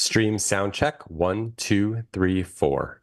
Stream sound check 1, 2, 3, 4.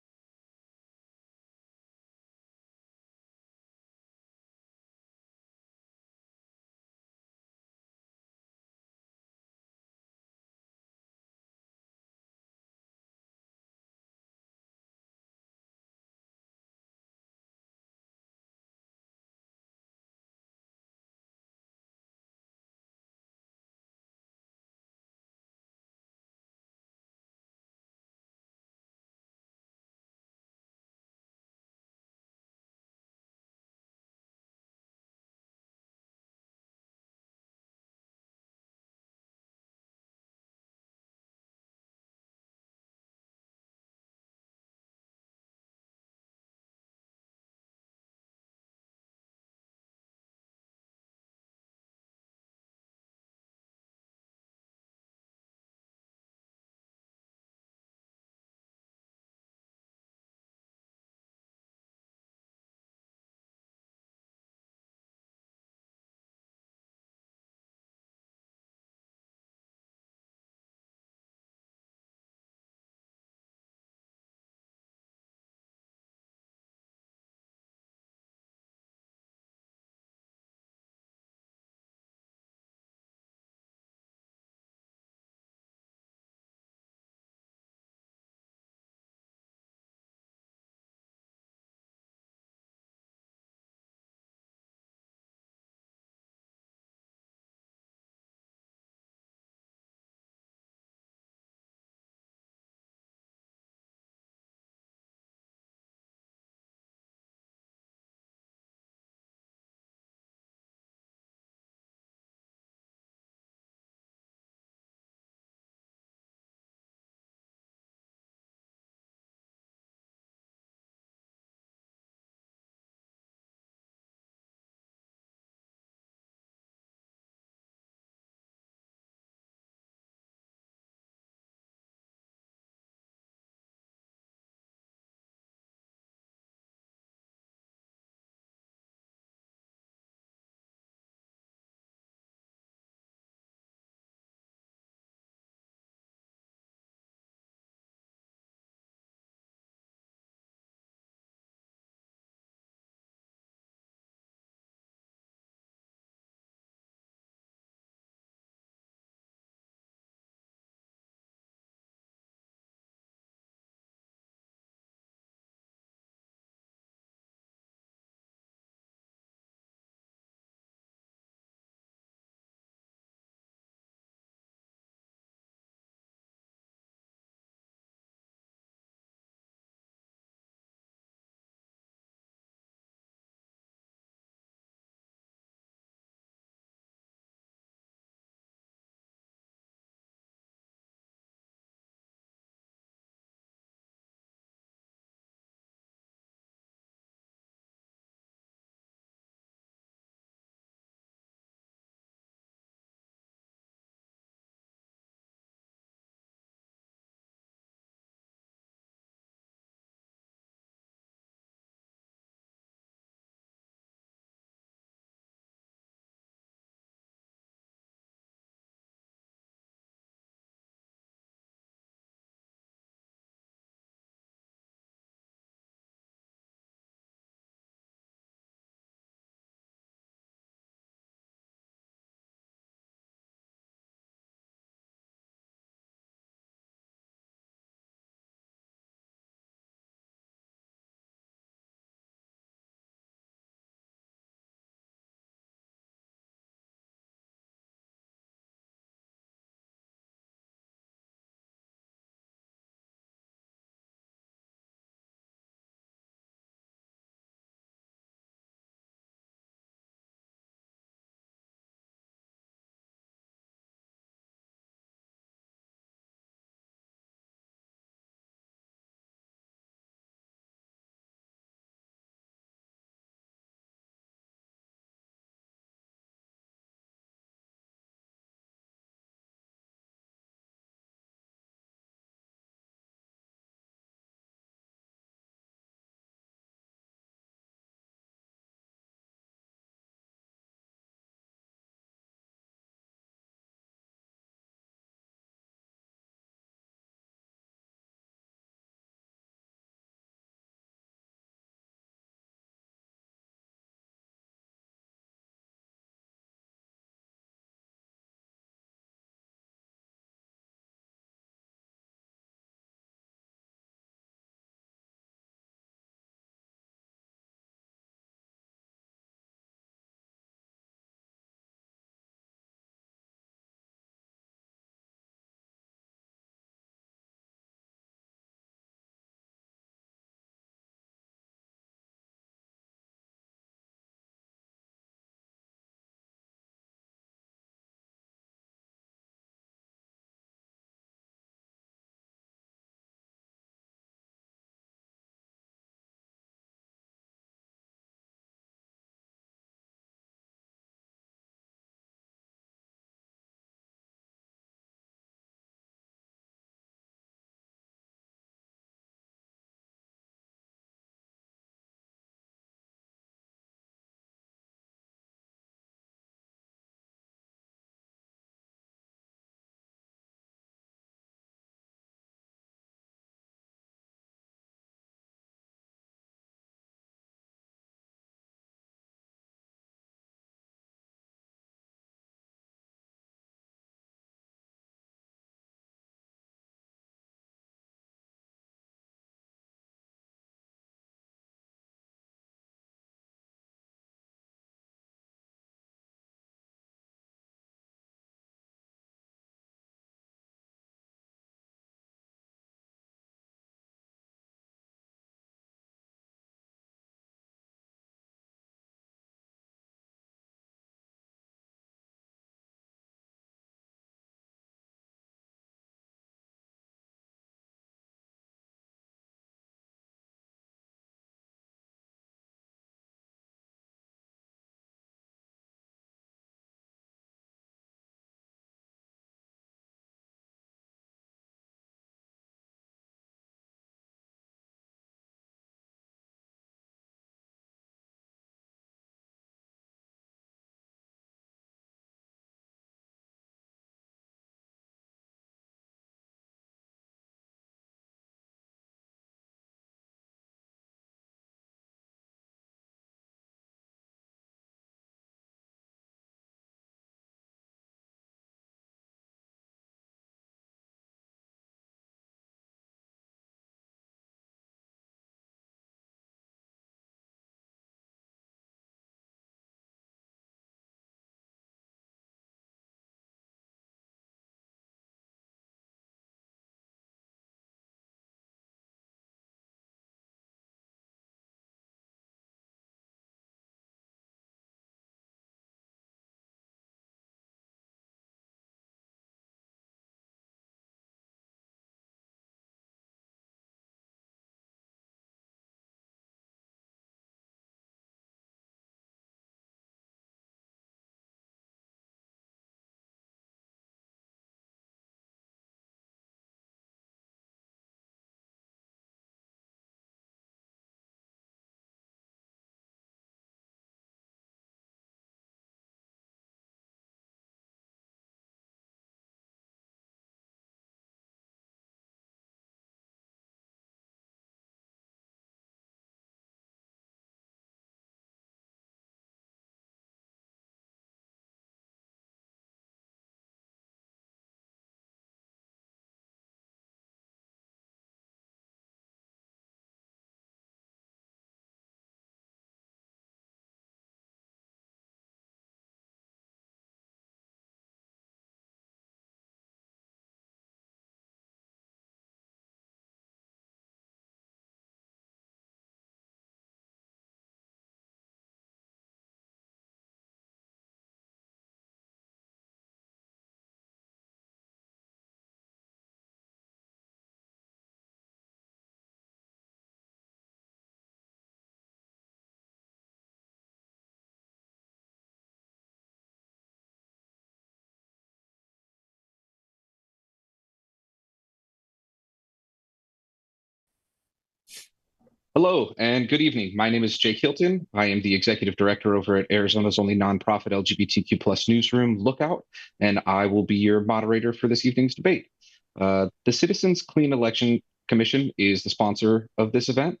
Hello and good evening. My name is Jake Hilton. I am the executive director over at Arizona's only nonprofit LGBTQ plus newsroom, Lookout, and I will be your moderator for this evening's debate. The Citizens Clean Election Commission is the sponsor of this event.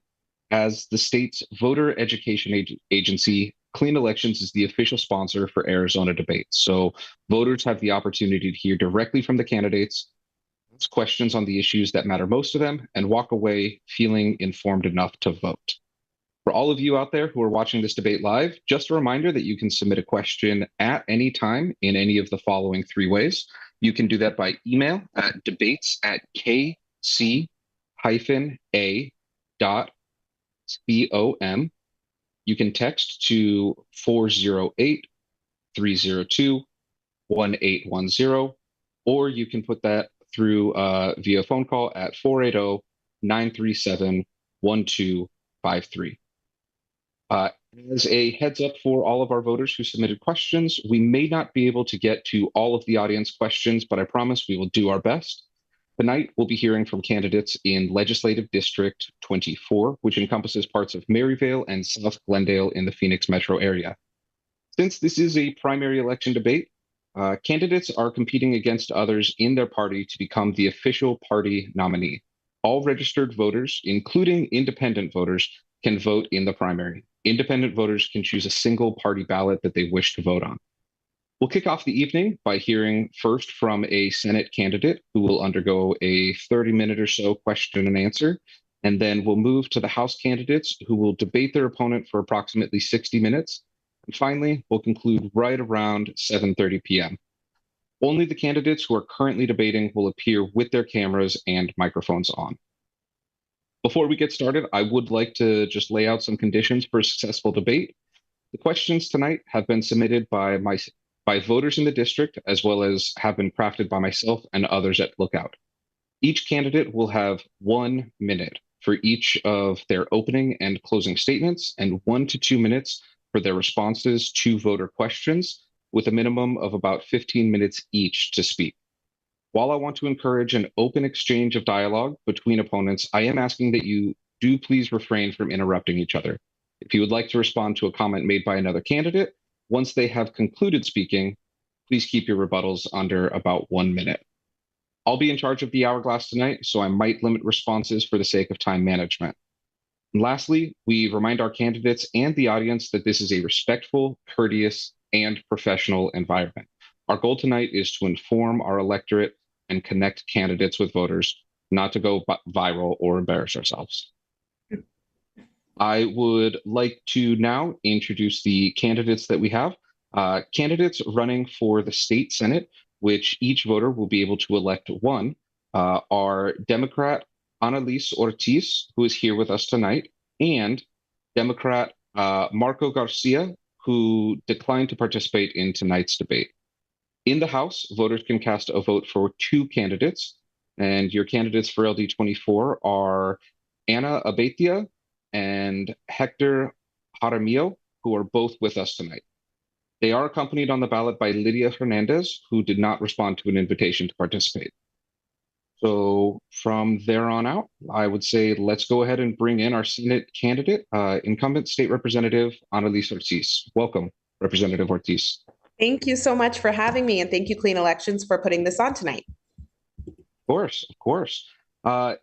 As the state's voter education agency, Clean Elections is the official sponsor for Arizona debates. So voters have the opportunity to hear directly from the candidates, questions on the issues that matter most to them, and walk away feeling informed enough to vote. For all of you out there who are watching this debate live, just a reminder that you can submit a question at any time in any of the following three ways. You can do that by email at debates@kc-a.com. You can text to 408-302-1810, or you can put that through via phone call at 480-937-1253. As a heads up for all of our voters who submitted questions, we may not be able to get to all of the audience questions, but I promise we will do our best. Tonight, we'll be hearing from candidates in Legislative District 24, which encompasses parts of Maryvale and South Glendale in the Phoenix metro area. Since this is a primary election debate, candidates are competing against others in their party to become the official party nominee. All registered voters, including independent voters, can vote in the primary. Independent voters can choose a single party ballot that they wish to vote on. We'll kick off the evening by hearing first from a Senate candidate who will undergo a 30-minute or so question and answer, and then we'll move to the House candidates who will debate their opponent for approximately 60 minutes. And finally, we'll conclude right around 7:30 p.m. Only the candidates who are currently debating will appear with their cameras and microphones on. Before we get started, I would like to just lay out some conditions for a successful debate. The questions tonight have been submitted by voters in the district, as well as have been crafted by myself and others at Lookout. Each candidate will have 1 minute for each of their opening and closing statements, and 1 to 2 minutes for their responses to voter questions, with a minimum of about 15 minutes each to speak. While I want to encourage an open exchange of dialogue between opponents, I am asking that you do please refrain from interrupting each other. If you would like to respond to a comment made by another candidate, once they have concluded speaking, please keep your rebuttals under about 1 minute. I'll be in charge of the hourglass tonight, so I might limit responses for the sake of time management. And lastly, we remind our candidates and the audience that this is a respectful, courteous, and professional environment. Our goal tonight is to inform our electorate and connect candidates with voters, not to go viral or embarrass ourselves. I would like to now introduce the candidates that we have. Candidates running for the state Senate, which each voter will be able to elect one, are Democrat Annalise Ortiz, who is here with us tonight, and Democrat Marco Garcia, who declined to participate in tonight's debate. In the House, voters can cast a vote for 2 candidates, and your candidates for LD24 are Anna Abetia and Hector Jaramillo, who are both with us tonight. They are accompanied on the ballot by Lydia Hernandez, who did not respond to an invitation to participate. So from there on out, I would say let's go ahead and bring in our Senate candidate, incumbent State Representative Annalise Ortiz. Welcome, Representative Ortiz. Thank you so much for having me, and thank you, Clean Elections, for putting this on tonight. Of course, of course.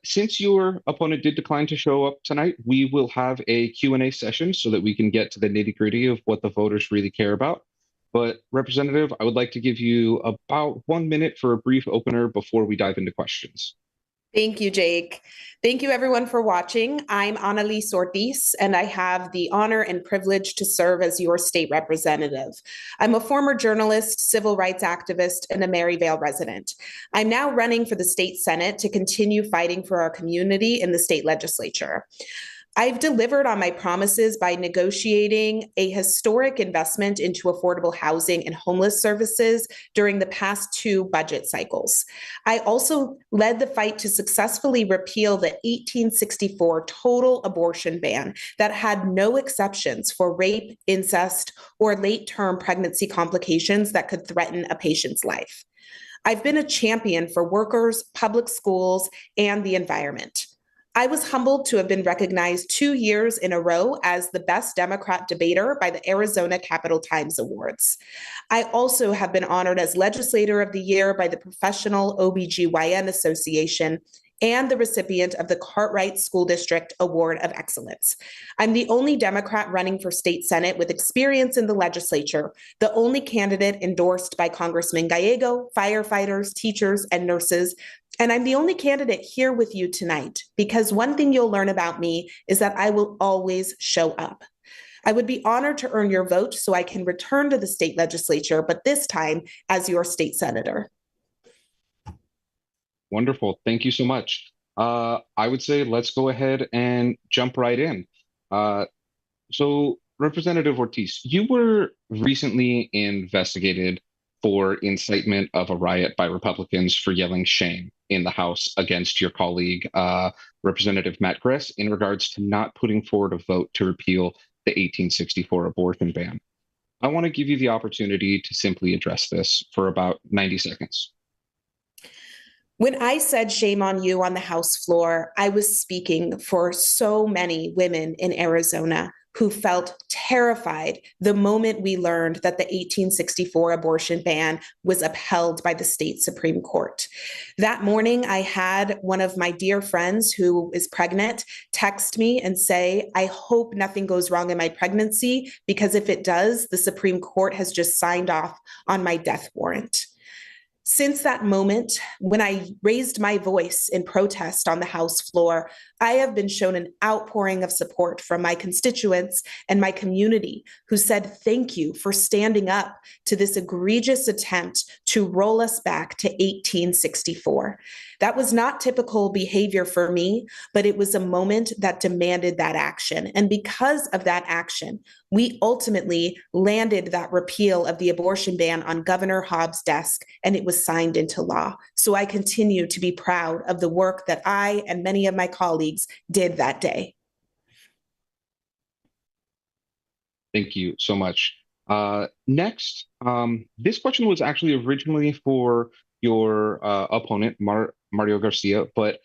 Since your opponent did decline to show up tonight, we will have a Q&A session so that we can get to the nitty-gritty of what the voters really care about. But Representative, I would like to give you about 1 minute for a brief opener before we dive into questions. Thank you, Jake. Thank you, everyone, for watching. I'm Annalise Ortiz, and I have the honor and privilege to serve as your state representative. I'm a former journalist, civil rights activist, and a Maryvale resident. I'm now running for the state Senate to continue fighting for our community in the state legislature. I've delivered on my promises by negotiating a historic investment into affordable housing and homeless services during the past 2 budget cycles. I also led the fight to successfully repeal the 1864 total abortion ban that had no exceptions for rape, incest, or late-term pregnancy complications that could threaten a patient's life. I've been a champion for workers, public schools, and the environment. I was humbled to have been recognized 2 years in a row as the best Democrat debater by the Arizona Capital Times Awards. I also have been honored as Legislator of the Year by the Professional OBGYN Association and the recipient of the Cartwright School District Award of Excellence. I'm the only Democrat running for state Senate with experience in the legislature, the only candidate endorsed by Congressman Gallego, firefighters, teachers, and nurses. And I'm the only candidate here with you tonight because one thing you'll learn about me is that I will always show up. I would be honored to earn your vote so I can return to the state legislature, but this time as your state senator. Wonderful. Thank you so much. I would say let's go ahead and jump right in. So, Representative Ortiz, you were recently investigated for incitement of a riot by Republicans for yelling shame in the House against your colleague, Representative Matt Gress, in regards to not putting forward a vote to repeal the 1864 abortion ban. I want to give you the opportunity to simply address this for about 90 seconds. When I said shame on you on the House floor, I was speaking for so many women in Arizona who felt terrified the moment we learned that the 1864 abortion ban was upheld by the state Supreme Court. That morning, I had one of my dear friends who is pregnant text me and say, I hope nothing goes wrong in my pregnancy, because if it does, the Supreme Court has just signed off on my death warrant. Since that moment, when I raised my voice in protest on the House floor, I have been shown an outpouring of support from my constituents and my community who said thank you for standing up to this egregious attempt to roll us back to 1864. That was not typical behavior for me, but it was a moment that demanded that action. And because of that action, we ultimately landed that repeal of the abortion ban on Governor Hobbs' desk, and it was signed into law. So I continue to be proud of the work that I and many of my colleagues did that day. Thank you so much. Next, this question was actually originally for your opponent, Mario Garcia, but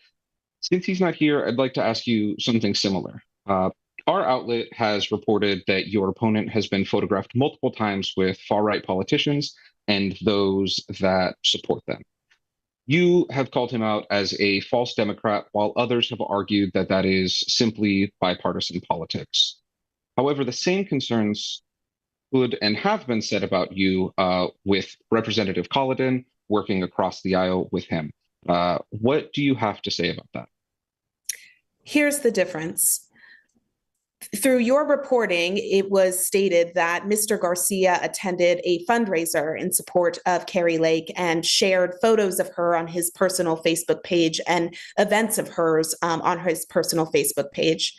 since he's not here, I'd like to ask you something similar. Our outlet has reported that your opponent has been photographed multiple times with far-right politicians and those that support them. You have called him out as a false Democrat, while others have argued that that is simply bipartisan politics. However, the same concerns could and have been said about you with Representative Colladin working across the aisle with him. What do you have to say about that? Here's the difference. Through your reporting, it was stated that Mr. Garcia attended a fundraiser in support of Kari Lake and shared photos of her on his personal Facebook page and events of hers on his personal Facebook page.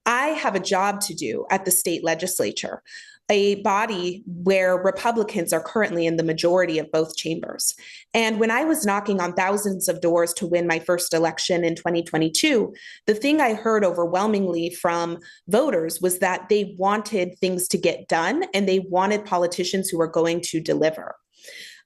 I have a job to do at the state legislature, a body where Republicans are currently in the majority of both chambers. And when I was knocking on thousands of doors to win my first election in 2022, the thing I heard overwhelmingly from voters was that they wanted things to get done and they wanted politicians who are going to deliver.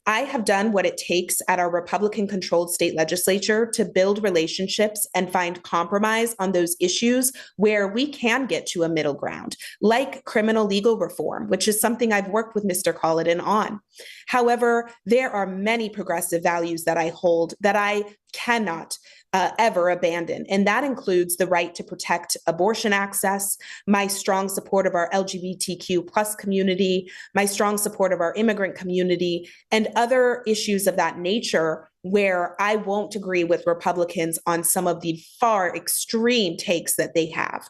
I have done what it takes at our Republican-controlled state legislature to build relationships and find compromise on those issues where we can get to a middle ground, like criminal legal reform, which is something I've worked with Mr. Colladin on. However, there are many progressive values that I hold that I cannot ever abandon. And that includes the right to protect abortion access, my strong support of our LGBTQ plus community, my strong support of our immigrant community, and other issues of that nature where I won't agree with Republicans on some of the far extreme takes that they have.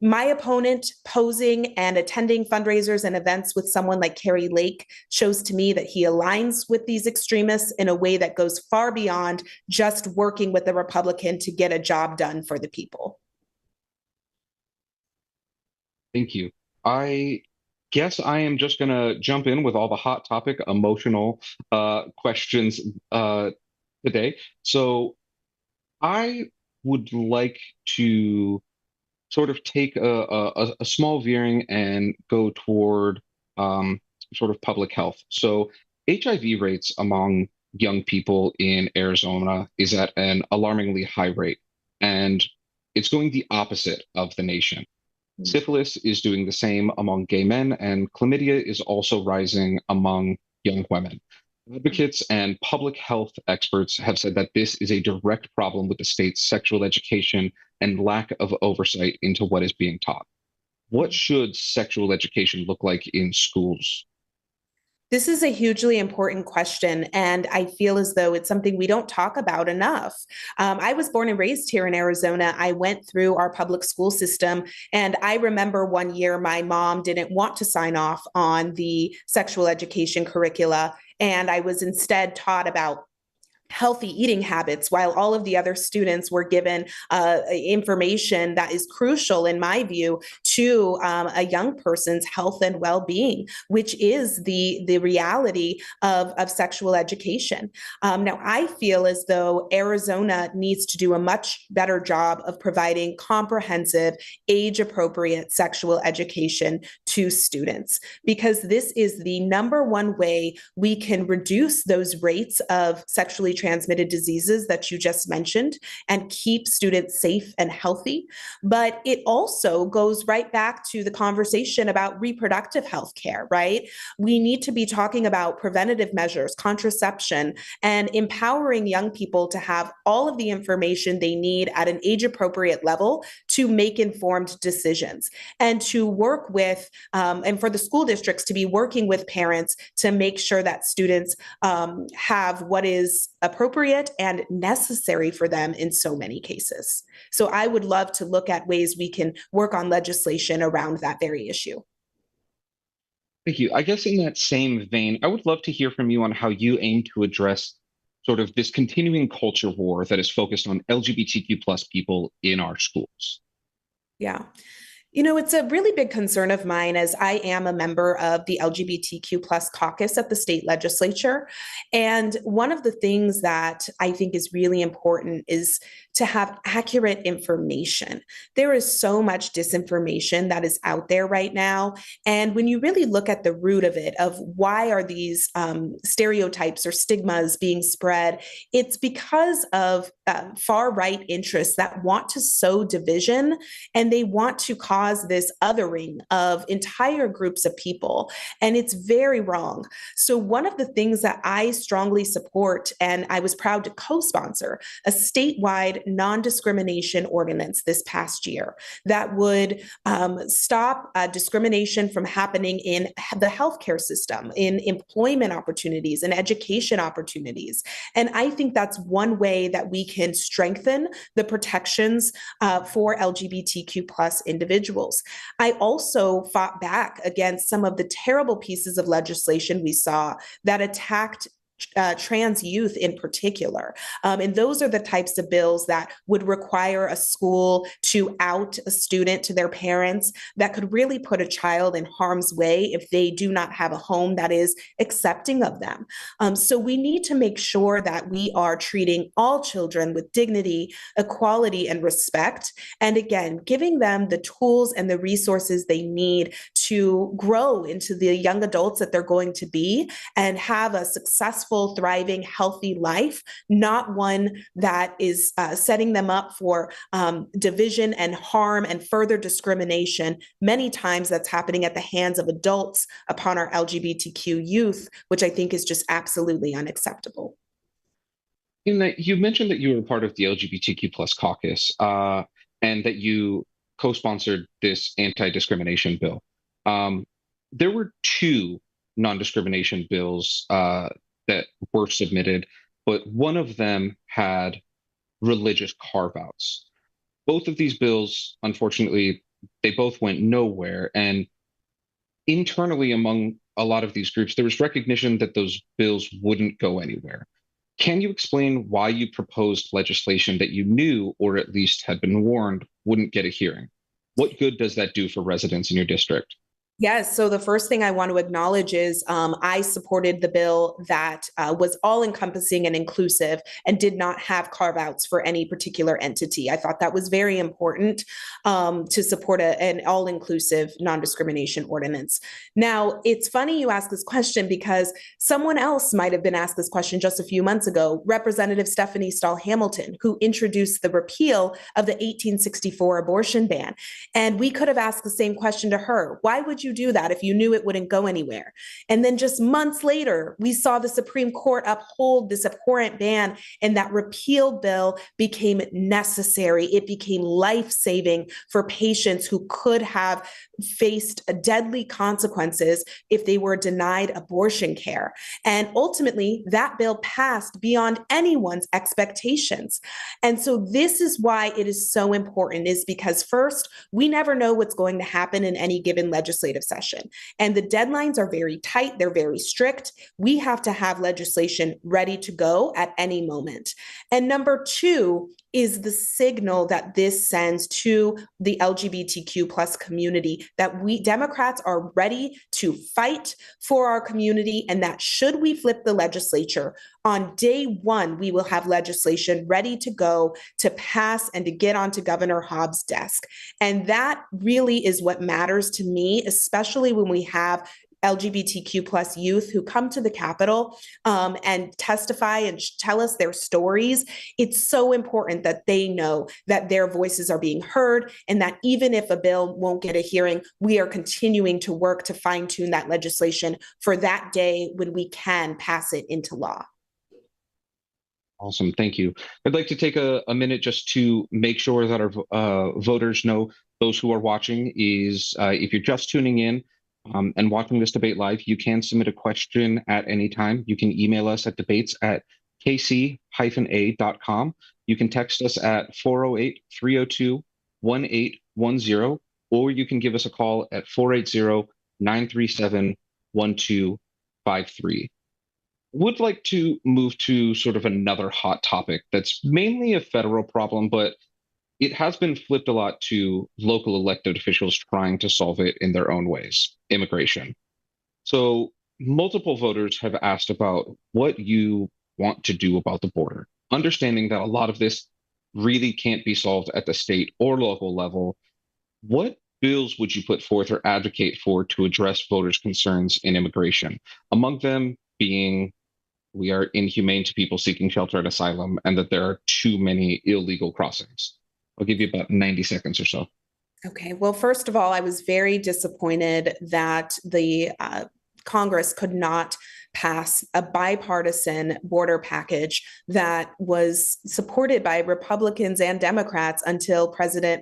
My opponent posing and attending fundraisers and events with someone like Kari Lake shows to me that he aligns with these extremists in a way that goes far beyond just working with the Republican to get a job done for the people. Thank you. I guess I am just going to jump in with all the hot topic, emotional questions today. So I would like to sort of take a small veering and go toward sort of public health. So HIV rates among young people in Arizona is at an alarmingly high rate. and it's going the opposite of the nation. Syphilis is doing the same among gay men, and chlamydia is also rising among young women. Advocates and public health experts have said that this is a direct problem with the state's sexual education and lack of oversight into what is being taught. What should sexual education look like in schools? This is a hugely important question, and I feel as though it's something we don't talk about enough. I was born and raised here in Arizona. I went through our public school system, and I remember one year my mom didn't want to sign off on the sexual education curricula, and I was instead taught about healthy eating habits while all of the other students were given information that is crucial in my view to a young person's health and well-being, which is the reality of sexual education. Now I feel as though Arizona needs to do a much better job of providing comprehensive age-appropriate sexual education to students, because this is the number one way we can reduce those rates of sexually transmitted diseases that you just mentioned and keep students safe and healthy. But it also goes right back to the conversation about reproductive health care, right? We need to be talking about preventative measures, contraception, and empowering young people to have all of the information they need at an age appropriate level to make informed decisions, and to work with, and for the school districts to be working with parents to make sure that students have what is appropriate and necessary for them in so many cases. So I would love to look at ways we can work on legislation around that very issue. Thank you. I guess in that same vein, I would love to hear from you on how you aim to address sort of this continuing culture war that is focused on LGBTQ plus people in our schools. Yeah. You know, it's a really big concern of mine, as I am a member of the LGBTQ plus caucus at the state legislature. And one of the things that I think is really important is to have accurate information. There is so much disinformation that is out there right now. And when you really look at the root of it, of why are these stereotypes or stigmas being spread, it's because of far right interests that want to sow division, and they want to cause this othering of entire groups of people. And it's very wrong. So one of the things that I strongly support, and I was proud to co-sponsor, a statewide non-discrimination ordinance this past year that would stop discrimination from happening in the healthcare system, in employment opportunities, and education opportunities. And I think that's one way that we can strengthen the protections for LGBTQ plus individuals. I also fought back against some of the terrible pieces of legislation we saw that attacked trans youth in particular. And those are the types of bills that would require a school to out a student to their parents, that could really put a child in harm's way if they do not have a home that is accepting of them. So we need to make sure that we are treating all children with dignity, equality, and respect. And again, giving them the tools and the resources they need to grow into the young adults that they're going to be and have a successful, thriving, healthy life, not one that is setting them up for division and harm and further discrimination. Many times that's happening at the hands of adults upon our LGBTQ youth, which I think is just absolutely unacceptable. In that, you mentioned that you were part of the LGBTQ plus caucus, and that you co-sponsored this anti-discrimination bill. There were two non-discrimination bills that were submitted, but one of them had religious carve-outs. Both of these bills, unfortunately, they both went nowhere. And internally among a lot of these groups, there was recognition that those bills wouldn't go anywhere. Can you explain why you proposed legislation that you knew, or at least had been warned, wouldn't get a hearing? What good does that do for residents in your district? Yes. So the first thing I want to acknowledge is I supported the bill that was all encompassing and inclusive and did not have carve outs for any particular entity. I thought that was very important to support an all inclusive non discrimination ordinance. Now, it's funny you ask this question because someone else might have been asked this question just a few months ago, Representative Stephanie Stahl Hamilton, who introduced the repeal of the 1864 abortion ban. And we could have asked the same question to her. Why would you do that if you knew it wouldn't go anywhere? And then just months later, we saw the Supreme Court uphold this abhorrent ban, and that repeal bill became necessary. It became life-saving for patients who could have faced deadly consequences if they were denied abortion care. And ultimately, that bill passed beyond anyone's expectations. And so this is why it is so important, is because first, we never know what's going to happen in any given legislative session. And the deadlines are very tight, they're very strict. We have to have legislation ready to go at any moment. And number two is the signal that this sends to the LGBTQ plus community that we Democrats are ready to fight for our community, and that should we flip the legislature, on day one, we will have legislation ready to go to pass and to get onto Governor Hobbs' desk. And that really is what matters to me, especially when we have LGBTQ plus youth who come to the Capitol and testify and tell us their stories. It's so important that they know that their voices are being heard, and that even if a bill won't get a hearing, we are continuing to work to fine tune that legislation for that day when we can pass it into law. Awesome. Thank you. I'd like to take a minute just to make sure that our voters know, those who are watching, is if you're just tuning in and watching this debate live, you can submit a question at any time. You can email us at debates@kc-a.com. You can text us at 408-302-1810, or you can give us a call at 480-937-1253. Would like to move to sort of another hot topic that's mainly a federal problem, but it has been flipped a lot to local elected officials trying to solve it in their own ways: immigration. So multiple voters have asked about what you want to do about the border, understanding that a lot of this really can't be solved at the state or local level. What bills would you put forth or advocate for to address voters' concerns in immigration? Among them being, we are inhumane to people seeking shelter and asylum, and that there are too many illegal crossings. I'll give you about 90 seconds or so. Okay. Well, first of all, I was very disappointed that the Congress could not pass a bipartisan border package that was supported by Republicans and Democrats until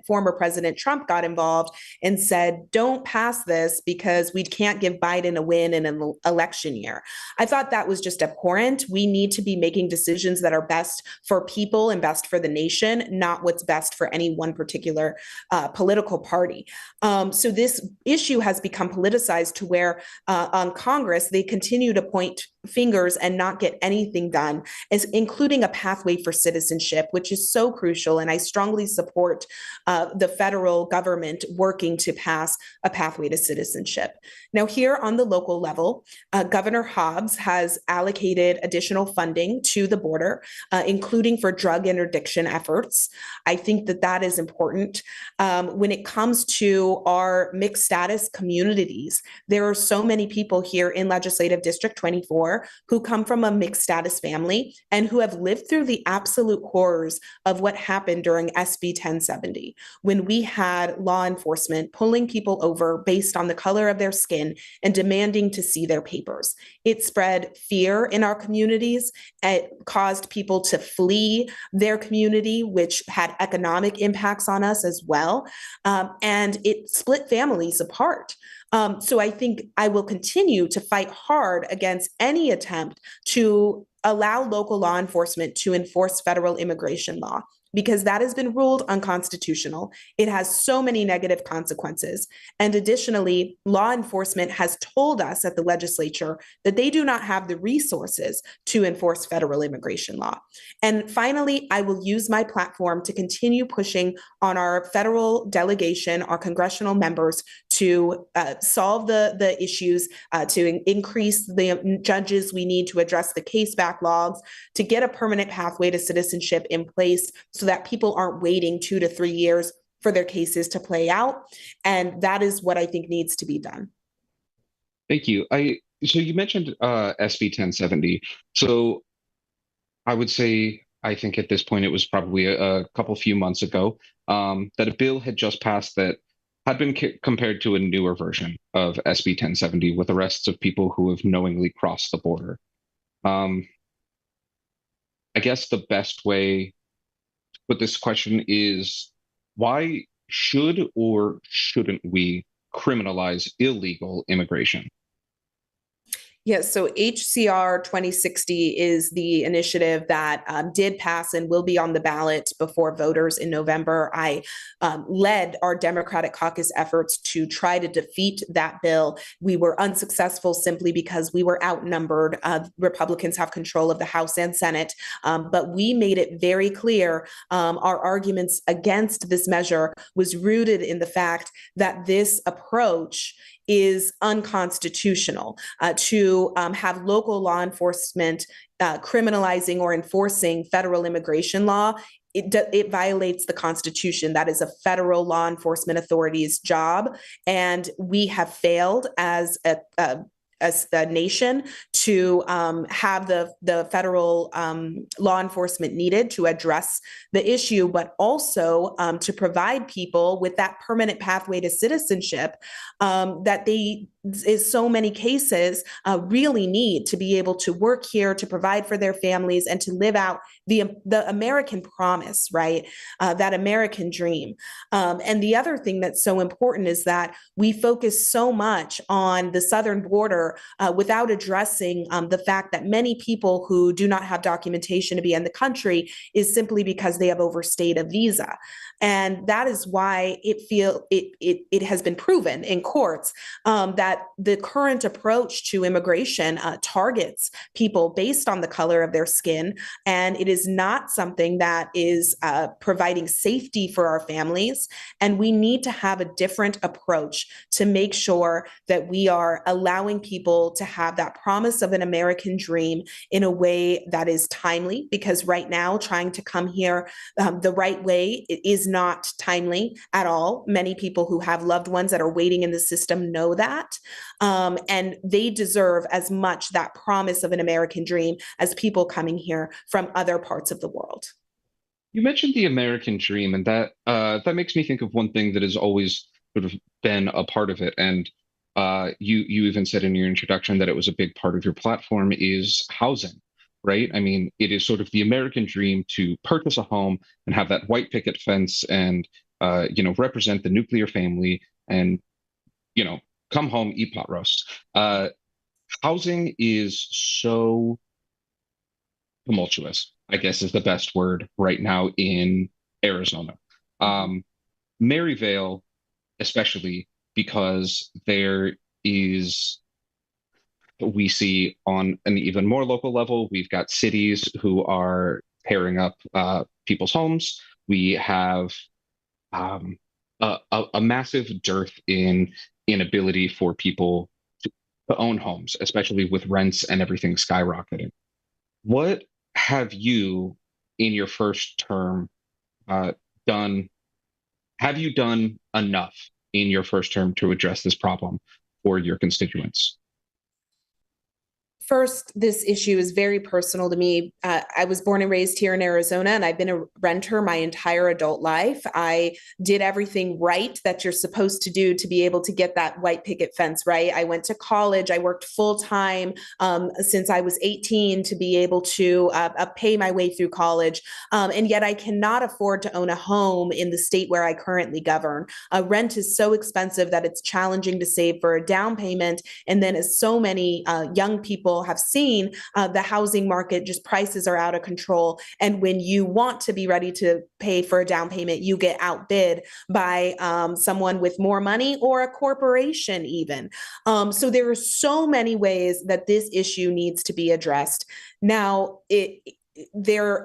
former President Trump got involved and said, don't pass this because we can't give Biden a win in an election year. I thought that was just abhorrent. We need to be making decisions that are best for people and best for the nation, not what's best for any one particular political party. So this issue has become politicized to where on Congress, they continue to point fingers and not get anything done, including a pathway for citizenship, which is so crucial. And I strongly support the federal government working to pass a pathway to citizenship. Now, here on the local level, Governor Hobbs has allocated additional funding to the border, including for drug interdiction efforts. I think that that is important. When it comes to our mixed status communities, there are so many people here in Legislative District 24 who come from a mixed status family and who have lived through the absolute horrors of what happened during SB 1070, when we had law enforcement pulling people over based on the color of their skin and demanding to see their papers. It spread fear in our communities. It caused people to flee their community, which had economic impacts on us as well. And it split families apart. So I think I will continue to fight hard against any attempt to allow local law enforcement to enforce federal immigration law, because that has been ruled unconstitutional. It has so many negative consequences. And additionally, law enforcement has told us at the legislature that they do not have the resources to enforce federal immigration law. And finally, I will use my platform to continue pushing on our federal delegation, our congressional members, to solve the issues, to increase the judges we need to address the case backlogs, to get a permanent pathway to citizenship in place so that people aren't waiting 2 to 3 years for their cases to play out. And that is what I think needs to be done. Thank you. So you mentioned SB 1070. So I would say, I think at this point it was probably a couple few months ago, that a bill had just passed that had been compared to a newer version of SB 1070 with arrests of people who have knowingly crossed the border. I guess the best way to put this question is, why should or shouldn't we criminalize illegal immigration? Yes, so HCR 2060 is the initiative that did pass and will be on the ballot before voters in November. I led our Democratic caucus efforts to try to defeat that bill. We were unsuccessful simply because we were outnumbered. Republicans have control of the House and Senate, but we made it very clear our arguments against this measure was rooted in the fact that this approach is unconstitutional. To have local law enforcement criminalizing or enforcing federal immigration law, it violates the Constitution. That is a federal law enforcement authority's job, and we have failed as a nation to have the federal law enforcement needed to address the issue, but also to provide people with that permanent pathway to citizenship that they, in so many cases, really need to be able to work here, to provide for their families, and to live out the American promise, right? That American dream. And the other thing that's so important is that we focus so much on the southern border without addressing the fact that many people who do not have documentation to be in the country is simply because they have overstayed a visa. And that is why it has been proven in courts that the current approach to immigration targets people based on the color of their skin. And it is not something that is providing safety for our families. And we need to have a different approach to make sure that we are allowing people to have that promise of an American dream in a way that is timely, because right now trying to come here the right way, it is not timely at all. Many people who have loved ones that are waiting in the system know that. And they deserve as much that promise of an American dream as people coming here from other parts of the world. You mentioned the American dream, and that makes me think of one thing that has always sort of been a part of it. And you even said in your introduction that it was a big part of your platform is housing, right? I mean, it is sort of the American dream to purchase a home and have that white picket fence and represent the nuclear family and come home, eat pot roast. Housing is so tumultuous, I guess is the best word right now in Arizona. Maryvale, especially because there is, we see on an even more local level, we've got cities who are tearing up people's homes. We have a massive dearth in inability for people to own homes, especially with rents and everything skyrocketing. What have you, in your first term, done? Have you done enough in your first term to address this problem for your constituents? First, this issue is very personal to me. I was born and raised here in Arizona, and I've been a renter my entire adult life. I did everything right that you're supposed to do to be able to get that white picket fence, right? I went to college. I worked full time since I was 18 to be able to pay my way through college. And yet I cannot afford to own a home in the state where I currently govern. Rent is so expensive that it's challenging to save for a down payment. And then as so many young people have seen, the housing market, just prices are out of control. And when you want to be ready to pay for a down payment, you get outbid by someone with more money or a corporation even. So there are so many ways that this issue needs to be addressed. Now,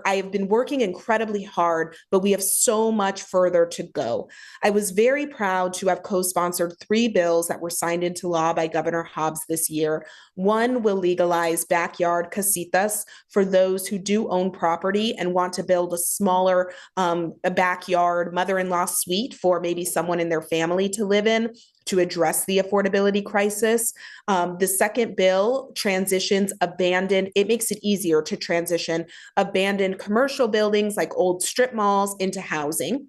I have been working incredibly hard, but we have so much further to go. I was very proud to have co-sponsored 3 bills that were signed into law by Governor Hobbs this year. One will legalize backyard casitas for those who do own property and want to build a smaller a backyard mother-in-law suite for maybe someone in their family to live in, to address the affordability crisis. The second bill transitions it makes it easier to transition abandoned commercial buildings like old strip malls into housing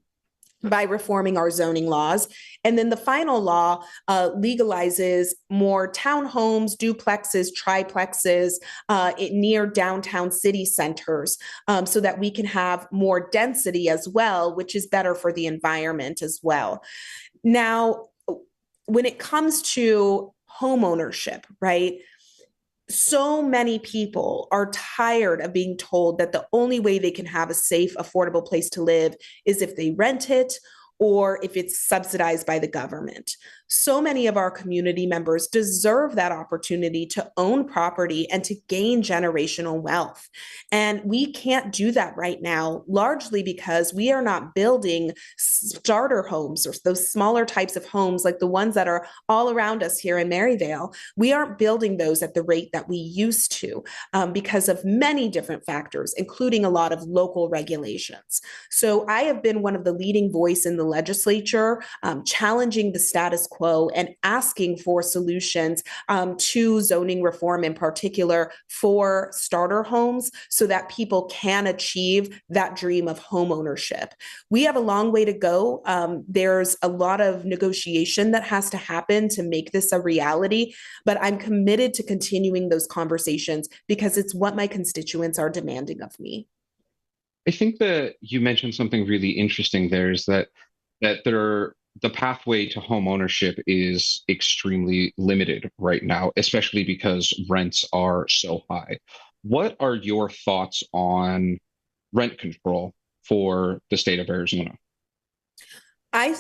by reforming our zoning laws. And then the final law legalizes more townhomes, duplexes, triplexes near downtown city centers so that we can have more density as well, which is better for the environment as well. Now, when it comes to home ownership, right? So many people are tired of being told that the only way they can have a safe, affordable place to live is if they rent it or if it's subsidized by the government. So many of our community members deserve that opportunity to own property and to gain generational wealth. And we can't do that right now, largely because we are not building starter homes or those smaller types of homes like the ones that are all around us here in Maryvale. We aren't building those at the rate that we used to because of many different factors, including a lot of local regulations. So I have been one of the leading voices in the legislature, challenging the status quo and asking for solutions to zoning reform in particular for starter homes so that people can achieve that dream of home ownership. We have a long way to go. There's a lot of negotiation that has to happen to make this a reality, but I'm committed to continuing those conversations because it's what my constituents are demanding of me. I think that you mentioned something really interesting there is that the pathway to home ownership is extremely limited right now, especially because rents are so high. What are your thoughts on rent control for the state of Arizona? I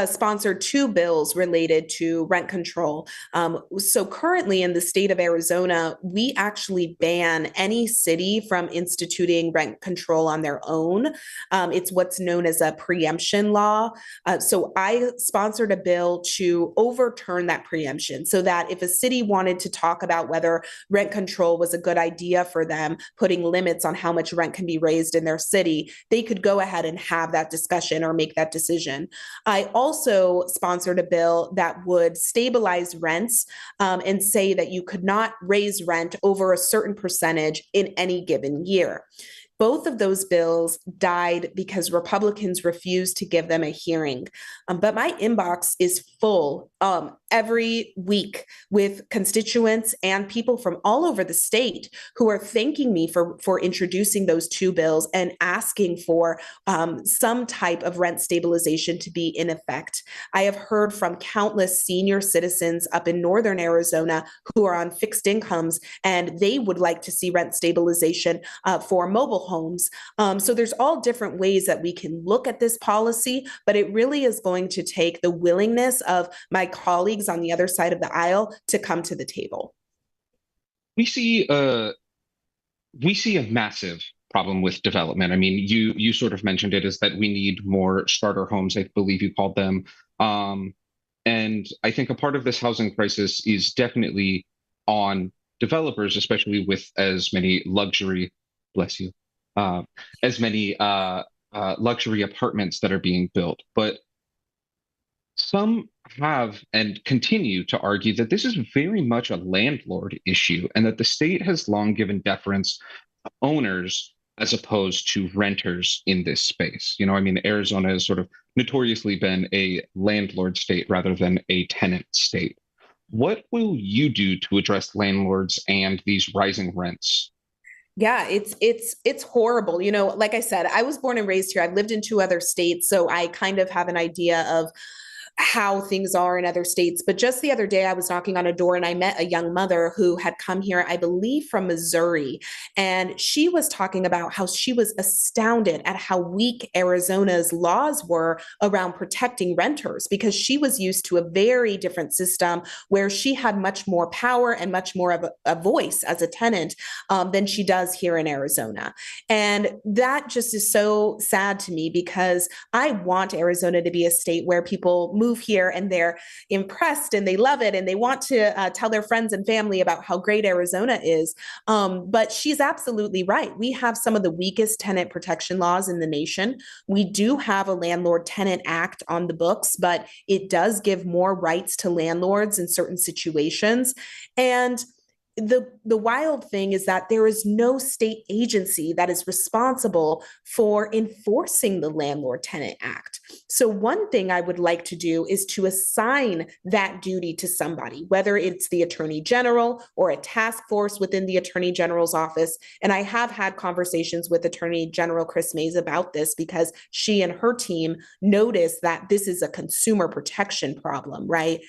sponsored 2 bills related to rent control. So currently in the state of Arizona, we actually ban any city from instituting rent control on their own. It's what's known as a preemption law. So I sponsored a bill to overturn that preemption so that if a city wanted to talk about whether rent control was a good idea for them, putting limits on how much rent can be raised in their city, they could go ahead and have that discussion or make that decision. I also sponsored a bill that would stabilize rents and say that you could not raise rent over a certain percentage in any given year. Both of those bills died because Republicans refused to give them a hearing. But my inbox is full every week with constituents and people from all over the state who are thanking me for introducing those 2 bills and asking for some type of rent stabilization to be in effect. I have heard from countless senior citizens up in northern Arizona who are on fixed incomes, and they would like to see rent stabilization for mobile homes. So there's all different ways that we can look at this policy, but it really is going to take the willingness of my colleagues on the other side of the aisle to come to the table. We see a massive problem with development. I mean, you sort of mentioned it, is that we need more starter homes, I believe you called them. And I think a part of this housing crisis is definitely on developers, especially with as many luxury, bless you, as many luxury apartments that are being built. But some have and continue to argue that this is very much a landlord issue and that the state has long given deference to owners as opposed to renters in this space. You know, I mean, Arizona has sort of notoriously been a landlord state rather than a tenant state. What will you do to address landlords and these rising rents? Yeah, it's horrible. You know, like I said, I was born and raised here. I've lived in 2 other states, so I kind of have an idea of how things are in other states. But just the other day, I was knocking on a door and I met a young mother who had come here, I believe from Missouri. And she was talking about how she was astounded at how weak Arizona's laws were around protecting renters, because she was used to a very different system where she had much more power and much more of a voice as a tenant than she does here in Arizona. And that just is so sad to me, because I want Arizona to be a state where people move here and they're impressed and they love it and they want to tell their friends and family about how great Arizona is. But she's absolutely right. We have some of the weakest tenant protection laws in the nation. We do have a landlord tenant act on the books, but it does give more rights to landlords in certain situations. And the wild thing is that there is no state agency that is responsible for enforcing the Landlord Tenant Act. So one thing I would like to do is to assign that duty to somebody, whether it's the Attorney General or a task force within the Attorney General's office. And I have had conversations with Attorney General Chris Mays about this, because she and her team noticed that this is a consumer protection problem, right?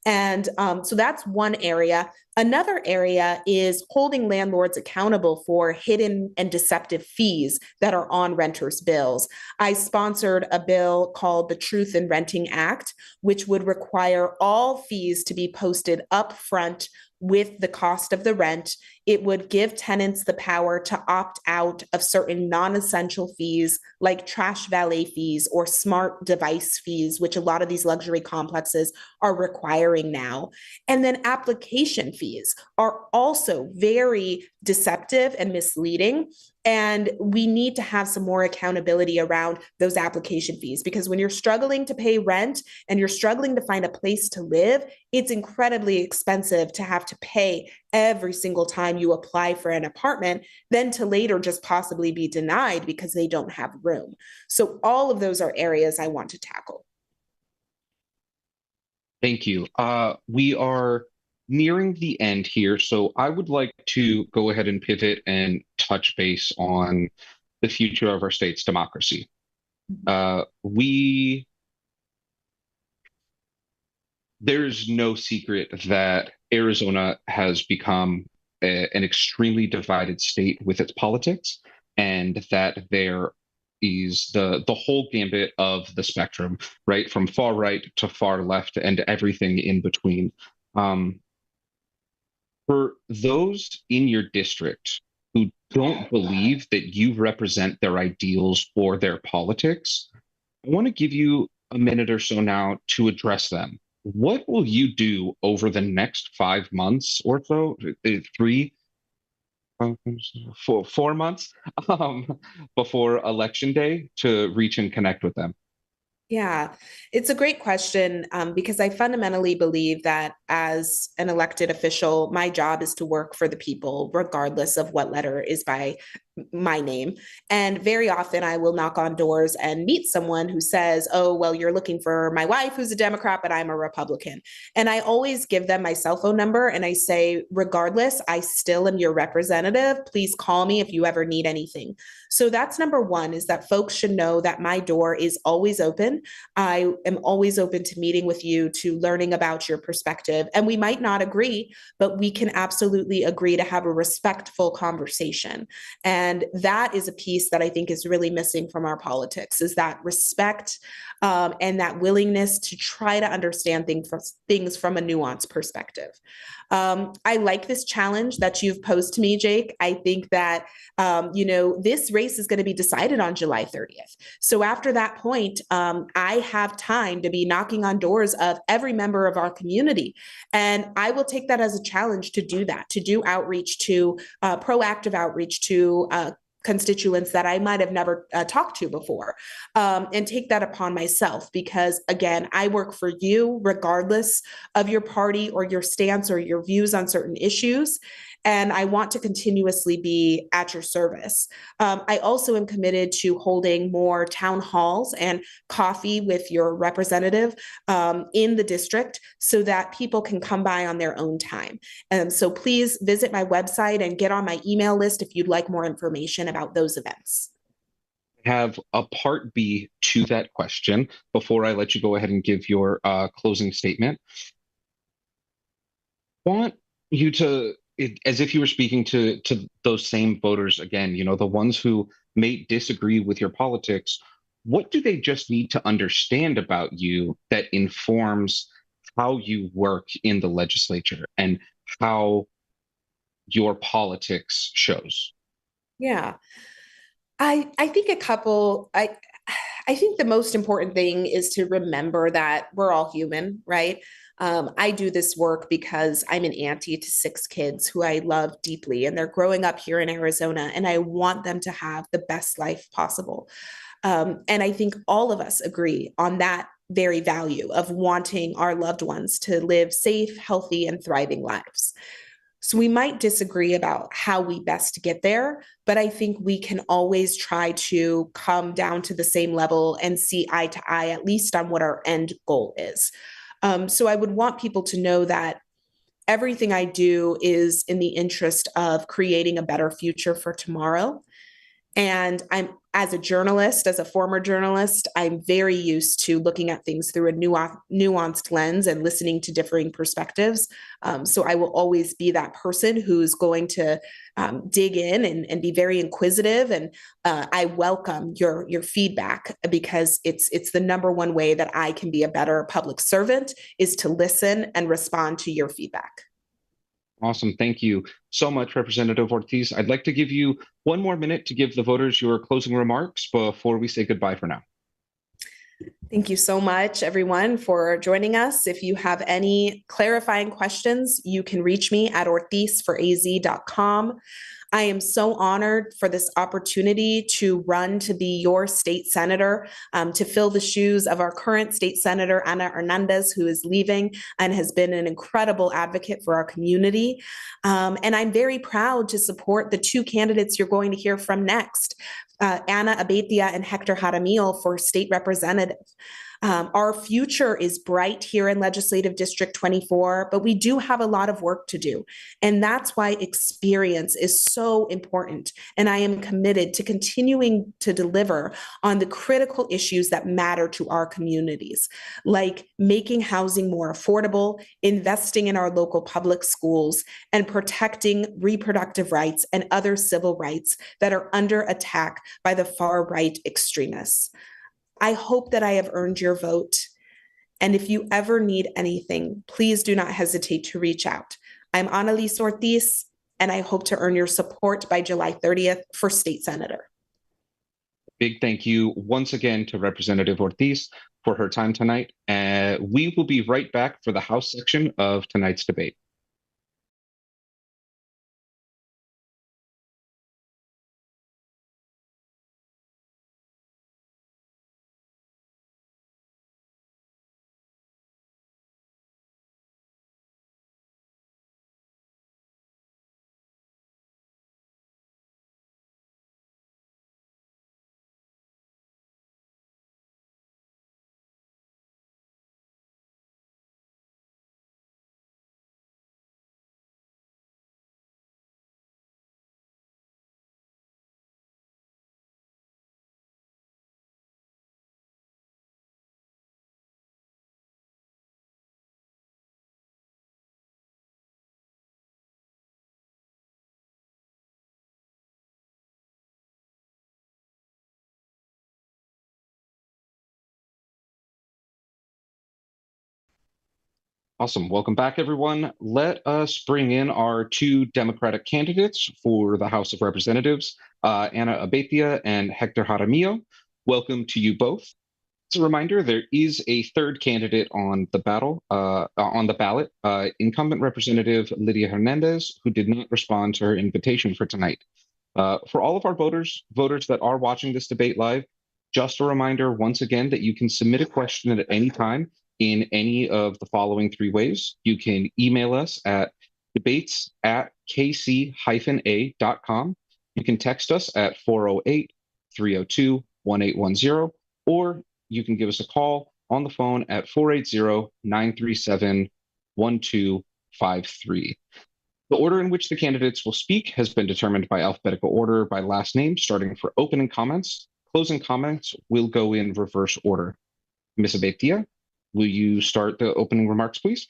And so that's one area. Another area is holding landlords accountable for hidden and deceptive fees that are on renters' bills. I sponsored a bill called the Truth in Renting Act, which would require all fees to be posted upfront with the cost of the rent. It would give tenants the power to opt out of certain non-essential fees like trash valet fees or smart device fees, which a lot of these luxury complexes are requiring now. And then application fees are also very deceptive and misleading. And we need to have some more accountability around those application fees, because when you're struggling to pay rent and you're struggling to find a place to live, it's incredibly expensive to have to pay every single time you apply for an apartment, then to later just possibly be denied because they don't have room. So all of those are areas I want to tackle. Thank you. We are nearing the end here, so I would like to go ahead and pivot and touch base on the future of our state's democracy. There's no secret that Arizona has become an extremely divided state with its politics, and that there is the whole gambit of the spectrum, right, from far right to far left and everything in between. For those in your district who don't believe that you represent their ideals or their politics, I want to give you a minute or so now to address them. What will you do over the next 5 months or so, 4 months before Election Day to reach and connect with them? Yeah, it's a great question, because I fundamentally believe that as an elected official, my job is to work for the people, regardless of what letter is by my name. And very often I will knock on doors and meet someone who says, oh, well, you're looking for my wife who's a Democrat, but I'm a Republican. And I always give them my cell phone number and I say, regardless, I still am your representative. Please call me if you ever need anything. So that's number one, is that folks should know that my door is always open. I am always open to meeting with you, to learning about your perspective. And we might not agree, but we can absolutely agree to have a respectful conversation. And that is a piece that I think is really missing from our politics, is that respect and that willingness to try to understand things from a nuanced perspective. I like this challenge that you've posed to me, Jake. I think that, this race is going to be decided on July 30th. So after that point, I have time to be knocking on doors of every member of our community. And I will take that as a challenge to do that, to do outreach, to proactive outreach to constituents that I might have never talked to before, and take that upon myself, because again, I work for you regardless of your party or your stance or your views on certain issues. And I want to continuously be at your service. I also am committed to holding more town halls and coffee with your representative in the district so that people can come by on their own time. So please visit my website and get on my email list if you'd like more information about those events. have a part B to that question before I let you go ahead and give your closing statement. Want you to, as if you were speaking to those same voters again, the ones who may disagree with your politics, what do they just need to understand about you that informs how you work in the legislature and how your politics shows? Yeah. I think I think the most important thing is to remember that we're all human, right? I do this work because I'm an auntie to 6 kids who I love deeply, and they're growing up here in Arizona, and I want them to have the best life possible. And I think all of us agree on that very value of wanting our loved ones to live safe, healthy, and thriving lives. So we might disagree about how we best get there, but I think we can always try to come down to the same level and see eye to eye, at least on what our end goal is. So I would want people to know that everything I do is in the interest of creating a better future for tomorrow. And I'm, as a journalist, as a former journalist, I'm very used to looking at things through a nuanced lens and listening to differing perspectives. So I will always be that person who's going to dig in and be very inquisitive. And I welcome your feedback, because it's the number one way that I can be a better public servant, is to listen and respond to your feedback. Awesome. Thank you so much, Representative Ortiz. I'd like to give you one more minute to give the voters your closing remarks before we say goodbye for now. Thank you so much, everyone, for joining us. If you have any clarifying questions, you can reach me at ortizforaz.com. I am so honored for this opportunity to run to be your state senator, to fill the shoes of our current state senator, Ana Hernandez, who is leaving and has been an incredible advocate for our community. And I'm very proud to support the 2 candidates you're going to hear from next, Ana Abetia and Hector Jaramillo for state representative. Our future is bright here in Legislative District 24, but we do have a lot of work to do. And that's why experience is so important. And I am committed to continuing to deliver on the critical issues that matter to our communities, like making housing more affordable, investing in our local public schools, and protecting reproductive rights and other civil rights that are under attack by the far-right extremists. I hope that I have earned your vote. And if you ever need anything, please do not hesitate to reach out. I'm Annalise Ortiz, and I hope to earn your support by July 30th for state senator. Big thank you once again to Representative Ortiz for her time tonight. We will be right back for the House section of tonight's debate. Awesome. Welcome back, everyone. Let us bring in our 2 Democratic candidates for the House of Representatives, Ana Abetia and Hector Jaramillo. Welcome to you both. As a reminder, there is a 3rd candidate on the ballot, incumbent Representative Lydia Hernandez, who did not respond to her invitation for tonight. For all of our voters that are watching this debate live, just a reminder once again that you can submit a question at any time in any of the following 3 ways. You can email us at debates@kc-a.com. You can text us at 408-302-1810, or you can give us a call on the phone at 480-937-1253. The order in which the candidates will speak has been determined by alphabetical order by last name, starting for opening comments, closing comments will go in reverse order. Ms. Abetia, will you start the opening remarks, please?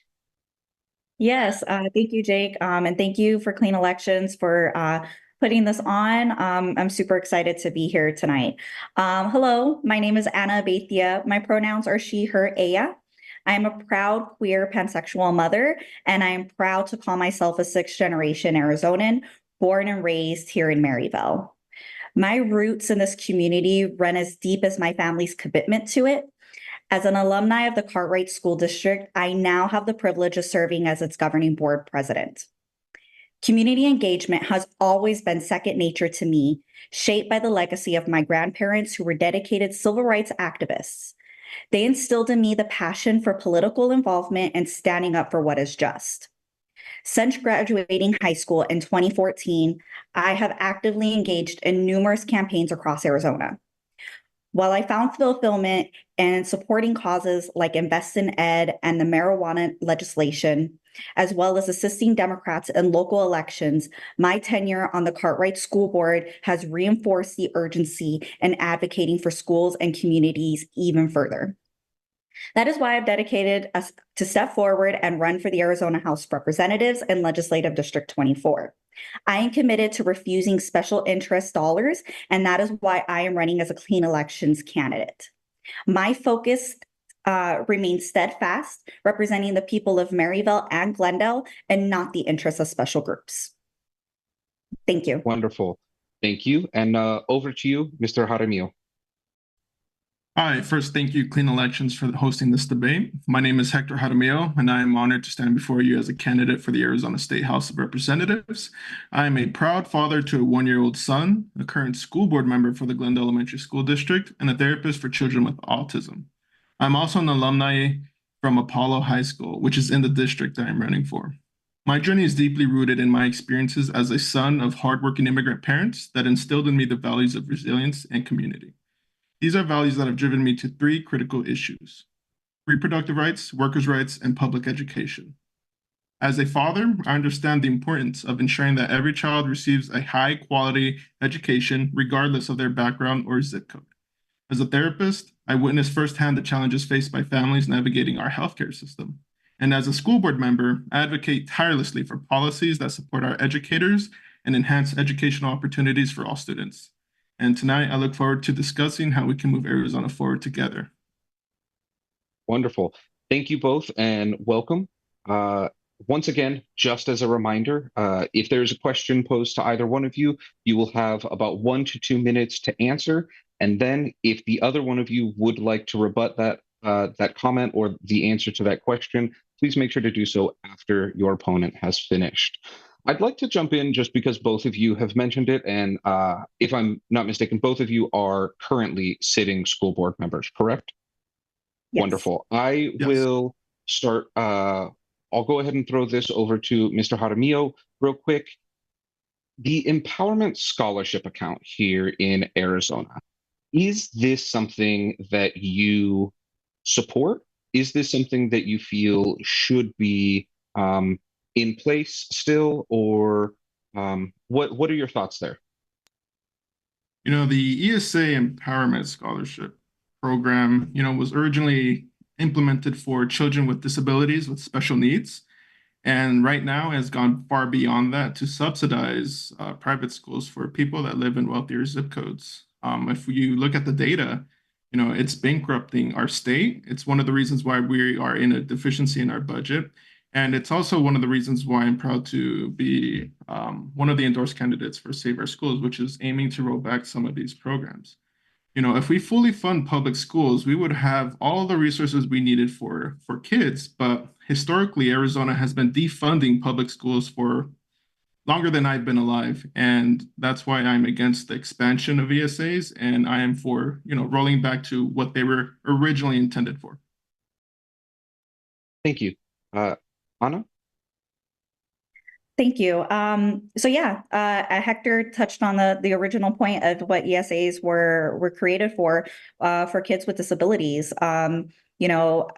Yes, thank you, Jake, and thank you for Clean Elections for putting this on. I'm super excited to be here tonight. Hello, my name is Anna Abetia. My pronouns are she, her, ella. I am a proud queer pansexual mother, and I am proud to call myself a sixth-generation Arizonan, born and raised here in Maryville. My roots in this community run as deep as my family's commitment to it. As an alumni of the Cartwright School District, I now have the privilege of serving as its governing board president. Community engagement has always been second nature to me, shaped by the legacy of my grandparents who were dedicated civil rights activists. They instilled in me the passion for political involvement and standing up for what is just. Since graduating high school in 2014, I have actively engaged in numerous campaigns across Arizona. While I found fulfillment in supporting causes like Invest in Ed and the marijuana legislation, as well as assisting Democrats in local elections, my tenure on the Cartwright School Board has reinforced the urgency in advocating for schools and communities even further. That is why I've dedicated us to step forward and run for the Arizona House of Representatives in Legislative District 24. I am committed to refusing special interest dollars, and that is why I am running as a Clean Elections candidate. My focus remains steadfast, representing the people of Maryville and Glendale, and not the interests of special groups. Thank you. Wonderful. Thank you. And over to you, Mr. Jaramillo. Hi, first, thank you, Clean Elections, for hosting this debate. My name is Hector Jaramillo, and I am honored to stand before you as a candidate for the Arizona State House of Representatives. I am a proud father to a one-year-old son, a current school board member for the Glendale Elementary School District, and a therapist for children with autism. I'm also an alumni from Apollo High School, which is in the district I am running for. My journey is deeply rooted in my experiences as a son of hardworking immigrant parents that instilled in me the values of resilience and community. These are values that have driven me to three critical issues: reproductive rights, workers' rights, and public education. As a father, I understand the importance of ensuring that every child receives a high-quality education, regardless of their background or zip code. As a therapist, I witnessed firsthand the challenges faced by families navigating our healthcare system. And as a school board member, I advocate tirelessly for policies that support our educators and enhance educational opportunities for all students. And tonight, I look forward to discussing how we can move Arizona forward together. Wonderful. Thank you both and welcome. Once again, just as a reminder, if there's a question posed to either one of you, you will have about 1 to 2 minutes to answer. And then if the other one of you would like to rebut that comment or the answer to that question, please make sure to do so after your opponent has finished. I'd like to jump in just because both of you have mentioned it. And if I'm not mistaken, both of you are currently sitting school board members, correct? Yes. Wonderful. I will start. I'll go ahead and throw this over to Mr. Jaramillo real quick. The Empowerment Scholarship account here in Arizona, is this something that you support? Is this something that you feel should be in place still, or what are your thoughts there? You know, the ESA Empowerment Scholarship program, was originally implemented for children with disabilities with special needs. And right now has gone far beyond that to subsidize private schools for people that live in wealthier zip codes. If you look at the data, it's bankrupting our state. It's one of the reasons why we are in a deficiency in our budget. And it's also one of the reasons why I'm proud to be one of the endorsed candidates for Save Our Schools, which is aiming to roll back some of these programs. If we fully fund public schools, we would have all the resources we needed for kids. But historically, Arizona has been defunding public schools for longer than I've been alive. And that's why I'm against the expansion of ESAs. And I am for, rolling back to what they were originally intended for. Thank you. Anna? Thank you. Hector touched on the original point of what ESAs were created for kids with disabilities.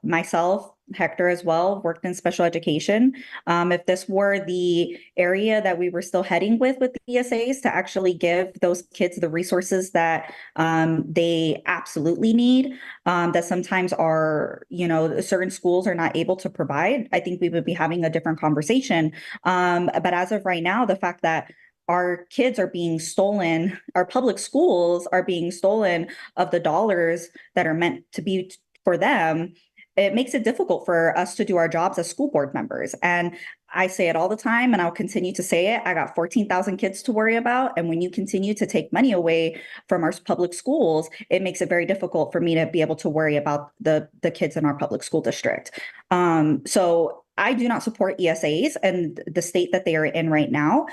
Myself, Hector as well, worked in special education. If this were the area that we were still heading with the ESAs to actually give those kids the resources that they absolutely need, that sometimes certain schools are not able to provide, I think we would be having a different conversation. But as of right now, the fact that our kids are being stolen, our public schools are being stolen of the dollars that are meant to be for them, it makes it difficult for us to do our jobs as school board members. And I say it all the time, and I'll continue to say it. I got 14,000 kids to worry about. And when you continue to take money away from our public schools, it makes it very difficult for me to be able to worry about the kids in our public school district. So I do not support ESAs and the state that they are in right now,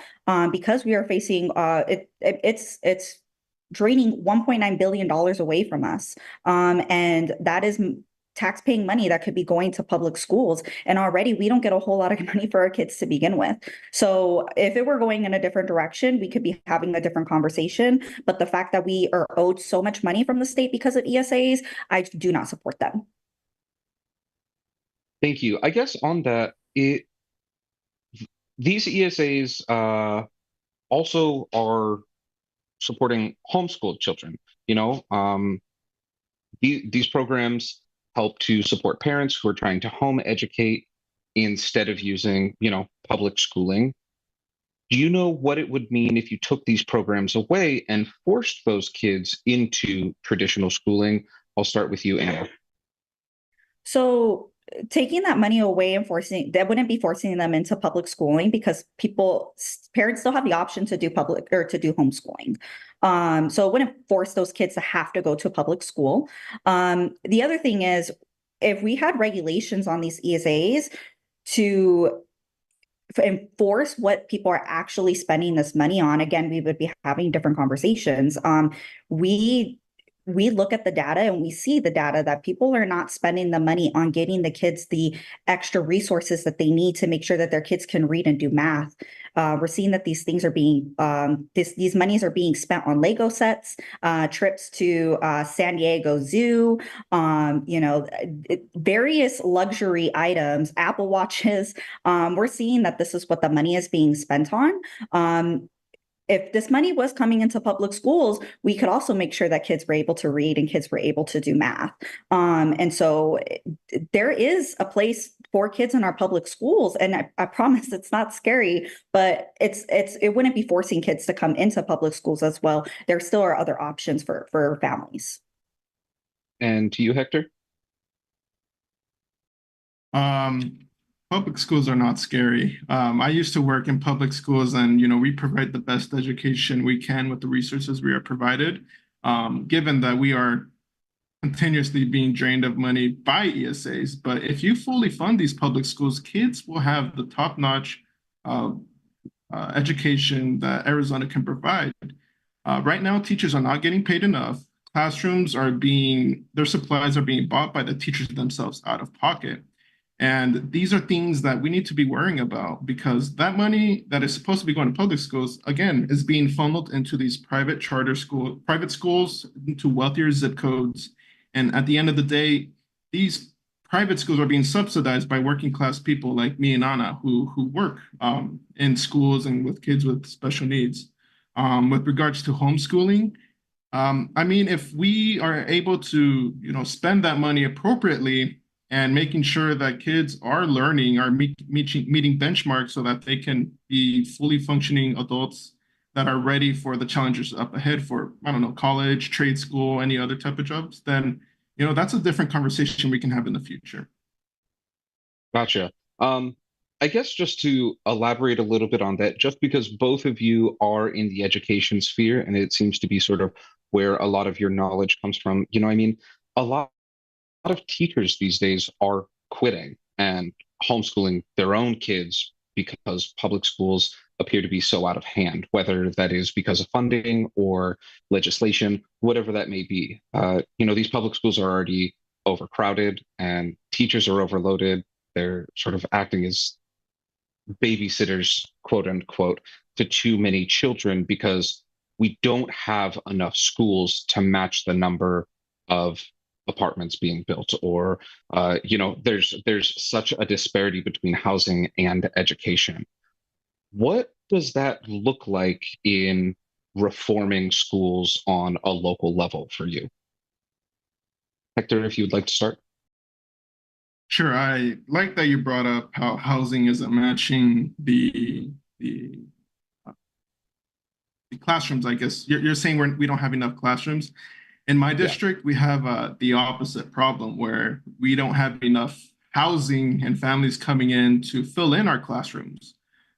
because we are facing it's draining $1.9 billion away from us. And that is tax-paying money that could be going to public schools. And already we don't get a whole lot of money for our kids to begin with. So if it were going in a different direction, we could be having a different conversation. But the fact that we are owed so much money from the state because of ESAs, I do not support them. Thank you. I guess on that, these ESAs also are supporting homeschooled children. These programs help to support parents who are trying to home educate instead of using, public schooling. Do you know what it would mean if you took these programs away and forced those kids into traditional schooling? I'll start with you, Anna. So taking that money away and that wouldn't be forcing them into public schooling, because parents still have the option to do public or to do homeschooling. So it wouldn't force those kids to have to go to public school. The other thing is, if we had regulations on these ESAs to enforce what people are actually spending this money on, again, we would be having different conversations. We look at the data and we see the data that people are not spending the money on getting the kids the extra resources that they need to make sure that their kids can read and do math. We're seeing that these things are being, these monies are being spent on Lego sets, trips to San Diego Zoo, various luxury items, Apple Watches. We're seeing that this is what the money is being spent on. If this money was coming into public schools, we could also make sure that kids were able to read and kids were able to do math. And so there is a place for kids in our public schools. And I promise it's not scary, but it wouldn't be forcing kids to come into public schools as well. There still are other options for families. And to you, Hector? Public schools are not scary. I used to work in public schools, and we provide the best education we can with the resources we are provided. Given that we are continuously being drained of money by ESAs, but if you fully fund these public schools, kids will have the top-notch education that Arizona can provide. Right now, teachers are not getting paid enough. Classrooms their supplies are being bought by the teachers themselves out of pocket. And these are things that we need to be worrying about, because that money that is supposed to be going to public schools, again, is being funneled into these private schools, into wealthier zip codes. And at the end of the day, these private schools are being subsidized by working class people like me and Anna, who work in schools and with kids with special needs. With regards to homeschooling, if we are able to, spend that money appropriately, and making sure that kids are learning, are meeting benchmarks so that they can be fully functioning adults that are ready for the challenges up ahead for, college, trade school, any other type of jobs, then, that's a different conversation we can have in the future. Gotcha. I guess just to elaborate a little bit on that, just because both of you are in the education sphere, and it seems to be sort of where a lot of your knowledge comes from, a lot of teachers these days are quitting and homeschooling their own kids because public schools appear to be so out of hand, whether that is because of funding or legislation, whatever that may be. These public schools are already overcrowded and teachers are overloaded. They're sort of acting as babysitters, quote unquote, to too many children because we don't have enough schools to match the number of apartments being built, or there's such a disparity between housing and education. What does that look like in reforming schools on a local level for you? Hector, if you would like to start. Sure. I like that you brought up how housing isn't matching the classrooms. I guess you're saying we don't have enough classrooms. In my district, we have the opposite problem where we don't have enough housing and families coming in to fill in our classrooms.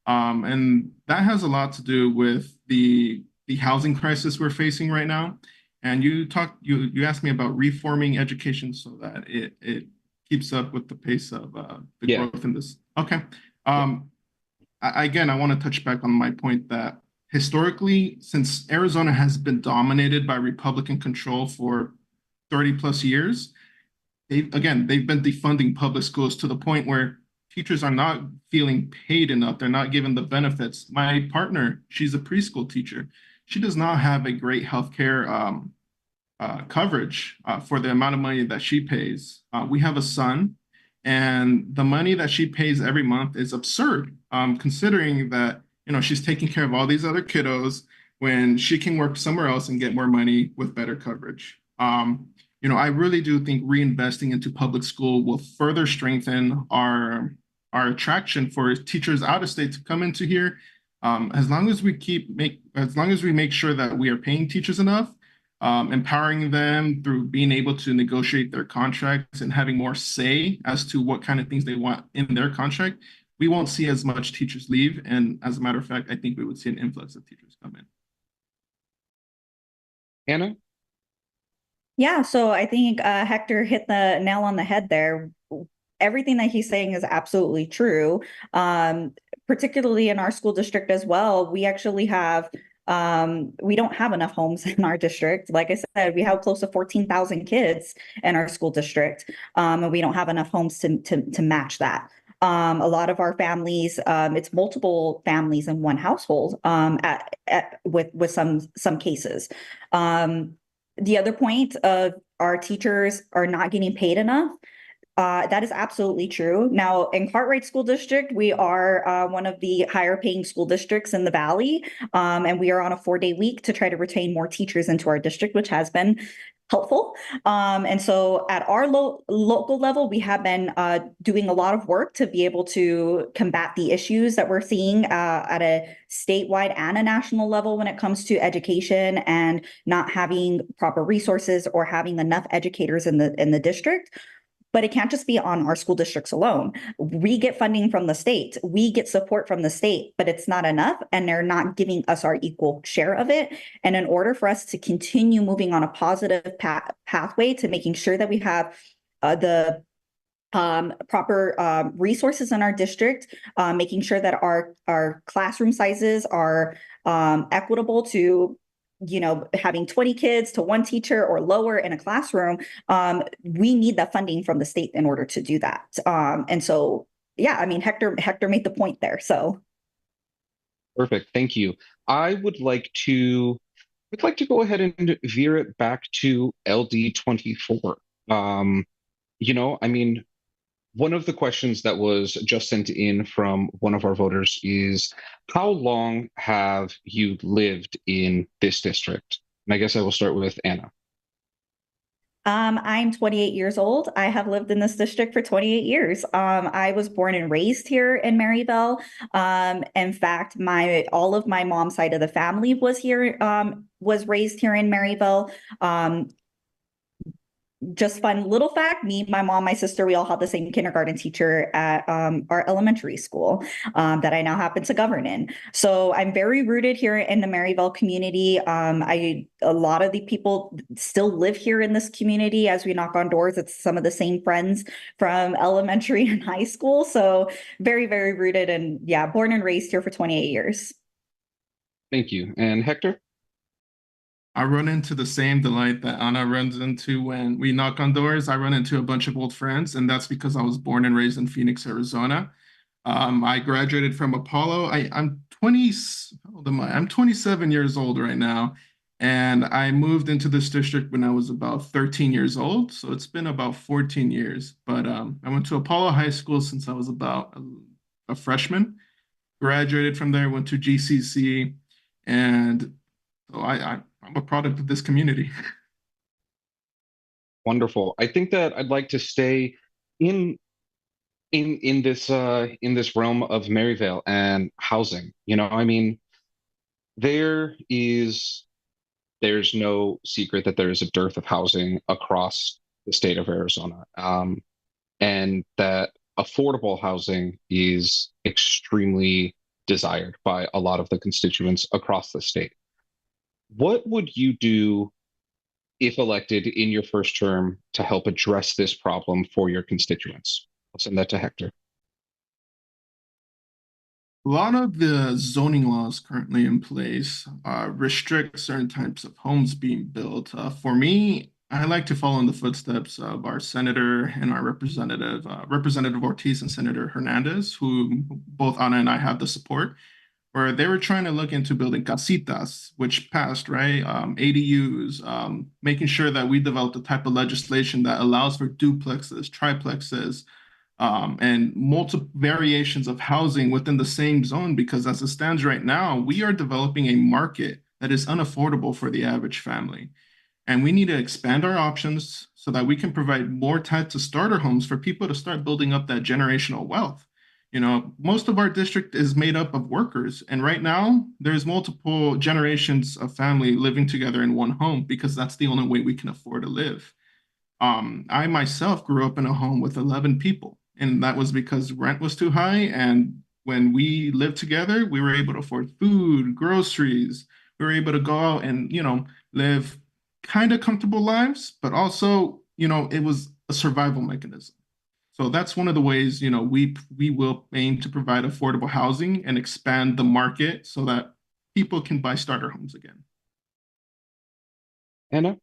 And that has a lot to do with the housing crisis we're facing right now. And you asked me about reforming education so that it keeps up with the pace of the growth in this. Okay. Again, I want to touch back on my point that historically, since Arizona has been dominated by Republican control for 30 plus years, they've been defunding public schools to the point where teachers are not feeling paid enough. They're not given the benefits. My partner, she's a preschool teacher. She does not have a great healthcare coverage for the amount of money that she pays. We have a son, and the money that she pays every month is absurd, considering that she's taking care of all these other kiddos when she can work somewhere else and get more money with better coverage. I really do think reinvesting into public school will further strengthen our attraction for teachers out of state to come into here. As long as we make sure that we are paying teachers enough, empowering them through being able to negotiate their contracts and having more say as to what kind of things they want in their contract, we won't see as much teachers leave. And as a matter of fact, I think we would see an influx of teachers come in. Anna? Yeah, so I think Hector hit the nail on the head there. Everything that he's saying is absolutely true. Particularly in our school district as well, we actually have we don't have enough homes in our district. Like I said, we have close to 14,000 kids in our school district, and we don't have enough homes to match that. A lot of our families, it's multiple families in one household with some cases. The other point of our teachers are not getting paid enough. That is absolutely true. Now, in Cartwright School District, we are one of the higher paying school districts in the Valley, and we are on a 4-day week to try to retain more teachers into our district, which has been helpful. And so at our local level, we have been doing a lot of work to be able to combat the issues that we're seeing at a statewide and a national level when it comes to education and not having proper resources or having enough educators in the district. But it can't just be on our school districts alone. We get funding from the state. We get support from the state, but it's not enough, and they're not giving us our equal share of it. And in order for us to continue moving on a positive pathway to making sure that we have the proper resources in our district, making sure that our classroom sizes are equitable to having 20 kids to one teacher or lower in a classroom, we need that funding from the state in order to do that. And so, yeah, I mean, Hector made the point there. So. Perfect. Thank you. I would like to go ahead and veer it back to LD24. I mean, one of the questions that was just sent in from one of our voters is, how long have you lived in this district? And I guess I will start with Anna. I'm 28 years old. I have lived in this district for 28 years. I was born and raised here in Maryville. In fact, all of my mom's side of the family was raised here in Maryville. Just fun little fact, me, my mom, my sister, we all had the same kindergarten teacher at our elementary school that I now happen to govern in. So I'm very rooted here in the Maryville community. A lot of the people still live here in this community. As we knock on doors, it's some of the same friends from elementary and high school. So very, very rooted, and yeah, born and raised here for 28 years. Thank you. And Hector? I run into the same delight that Anna runs into when we knock on doors. I run into a bunch of old friends, and that's because I was born and raised in Phoenix, Arizona. I graduated from Apollo. I'm 20. How old am I? I'm 27 years old right now, And I moved into this district when I was about 13 years old. So it's been about 14 years. But I went to Apollo High School since I was about a freshman. Graduated from there, went to GCC. And so I'm a product of this community. Wonderful. I think that I'd like to stay in in this realm of Maryvale and housing. I mean, there is there's no secret that there is a dearth of housing across the state of Arizona, and that affordable housing is extremely desired by a lot of the constituents across the state. What would you do if elected in your first term to help address this problem for your constituents? I'll send that to Hector. A lot of the zoning laws currently in place restrict certain types of homes being built. For me, I like to follow in the footsteps of our senator and our representative, Representative Ortiz and Senator Hernandez, who both Ana and I have the support, where they were trying to look into building casitas, which passed, right? ADUs, making sure that we developed a type of legislation that allows for duplexes, triplexes, and multiple variations of housing within the same zone, because as it stands right now, we are developing a market that is unaffordable for the average family. And we need to expand our options so that we can provide more types of starter homes for people to start building up that generational wealth. Most of our district is made up of workers, and right now there's multiple generations of family living together in one home because that's the only way we can afford to live. I myself grew up in a home with 11 people, and that was because rent was too high. And when we lived together, we were able to afford food, groceries. We were able to go out and, live kind of comfortable lives, but also, it was a survival mechanism. So that's one of the ways, we will aim to provide affordable housing and expand the market so that people can buy starter homes again. Anna?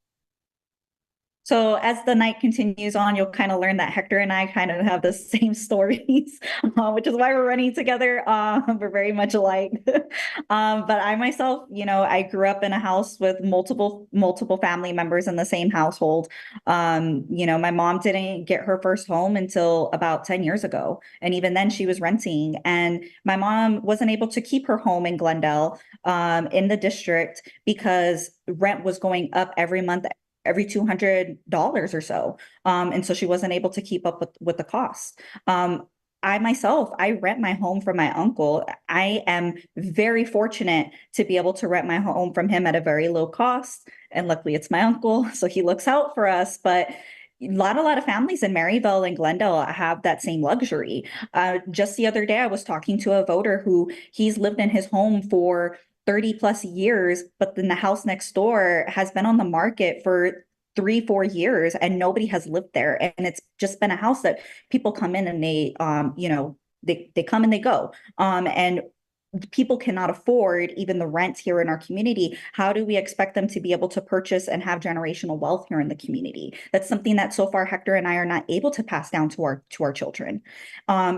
So as the night continues on, you'll kind of learn that Hector and I kind of have the same stories, which is why we're running together. We're very much alike. But I myself, I grew up in a house with multiple family members in the same household. My mom didn't get her first home until about 10 years ago. And even then she was renting. And my mom wasn't able to keep her home in Glendale, in the district, because rent was going up every month, every $200 or so. And so she wasn't able to keep up with the costs. I rent my home from my uncle. I am very fortunate to be able to rent my home from him at a very low cost. And luckily it's my uncle, so he looks out for us. But a lot of families in Maryvale and Glendale have that same luxury. Just the other day, I was talking to a voter who he's lived in his home for 30 plus years, but then the house next door has been on the market for 3-4 years and nobody has lived there. And it's just been a house that people come in and they come and they go. And people cannot afford even the rent here in our community. How do we expect them to be able to purchase and have generational wealth here in the community? That's something that so far Hector and I are not able to pass down to our children.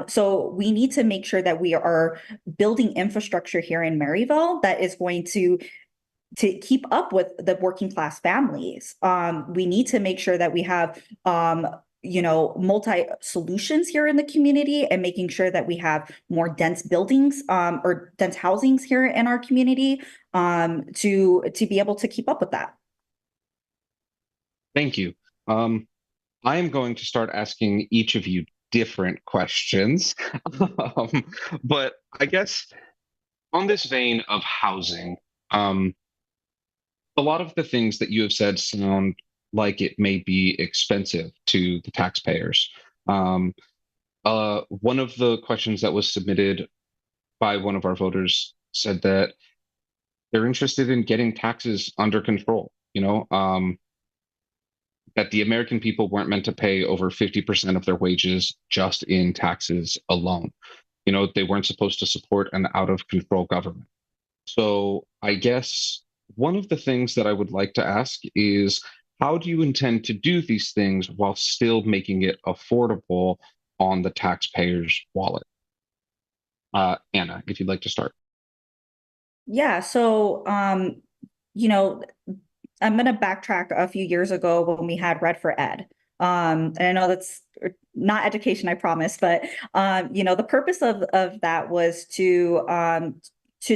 So we need to make sure that we are building infrastructure here in Maryvale that is going to keep up with the working class families. We need to make sure that we have multi solutions here in the community, and making sure that we have more dense buildings or dense housings here in our community to be able to keep up with that. Thank you. I am going to start asking each of you different questions. But I guess on this vein of housing, a lot of the things that you have said sound like it may be expensive to the taxpayers. One of the questions that was submitted by one of our voters said that they're interested in getting taxes under control, that the American people weren't meant to pay over 50% of their wages just in taxes alone. They weren't supposed to support an out of control government. So I guess one of the things that I would like to ask is, how do you intend to do these things while still making it affordable on the taxpayer's wallet? Anna, if you'd like to start. Yeah, so you know, I'm going to backtrack a few years ago when we had Red for Ed. And I know that's not education, I promise, but the purpose of that was to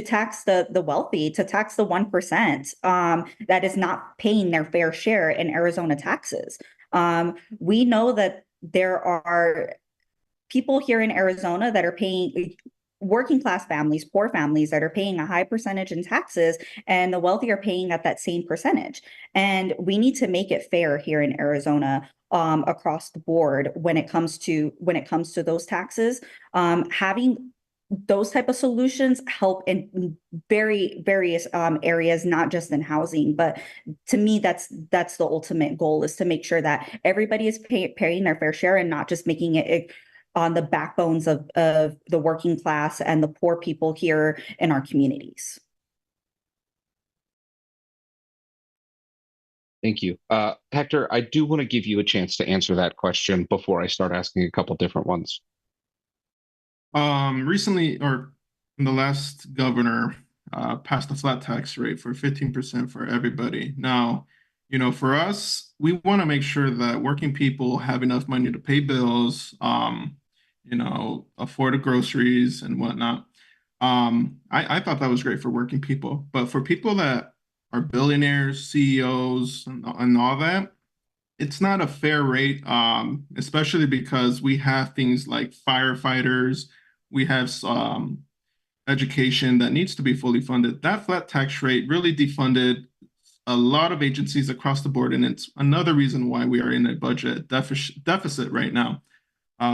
tax the wealthy, to tax the 1% that is not paying their fair share in Arizona taxes. We know that there are people here in Arizona that are paying, working class families, poor families that are paying a high percentage in taxes, and the wealthy are paying at that same percentage. And we need to make it fair here in Arizona across the board when it comes to those taxes. Having those type of solutions help in various areas, not just in housing, but to me, that's the ultimate goal, is to make sure that everybody is paying their fair share and not just making it on the backbones of the working class and the poor people here in our communities. Thank you. Hector, I do want to give you a chance to answer that question before I start asking a couple different ones. Recently, or in the last governor passed a flat tax rate for 15% for everybody. Now, for us, we want to make sure that working people have enough money to pay bills, afford the groceries and whatnot. I thought that was great for working people, but for people that are billionaires, CEOs, and all that, it's not a fair rate, especially because we have things like firefighters, we have education that needs to be fully funded. That flat tax rate really defunded a lot of agencies across the board, and it's another reason why we are in a budget deficit right now.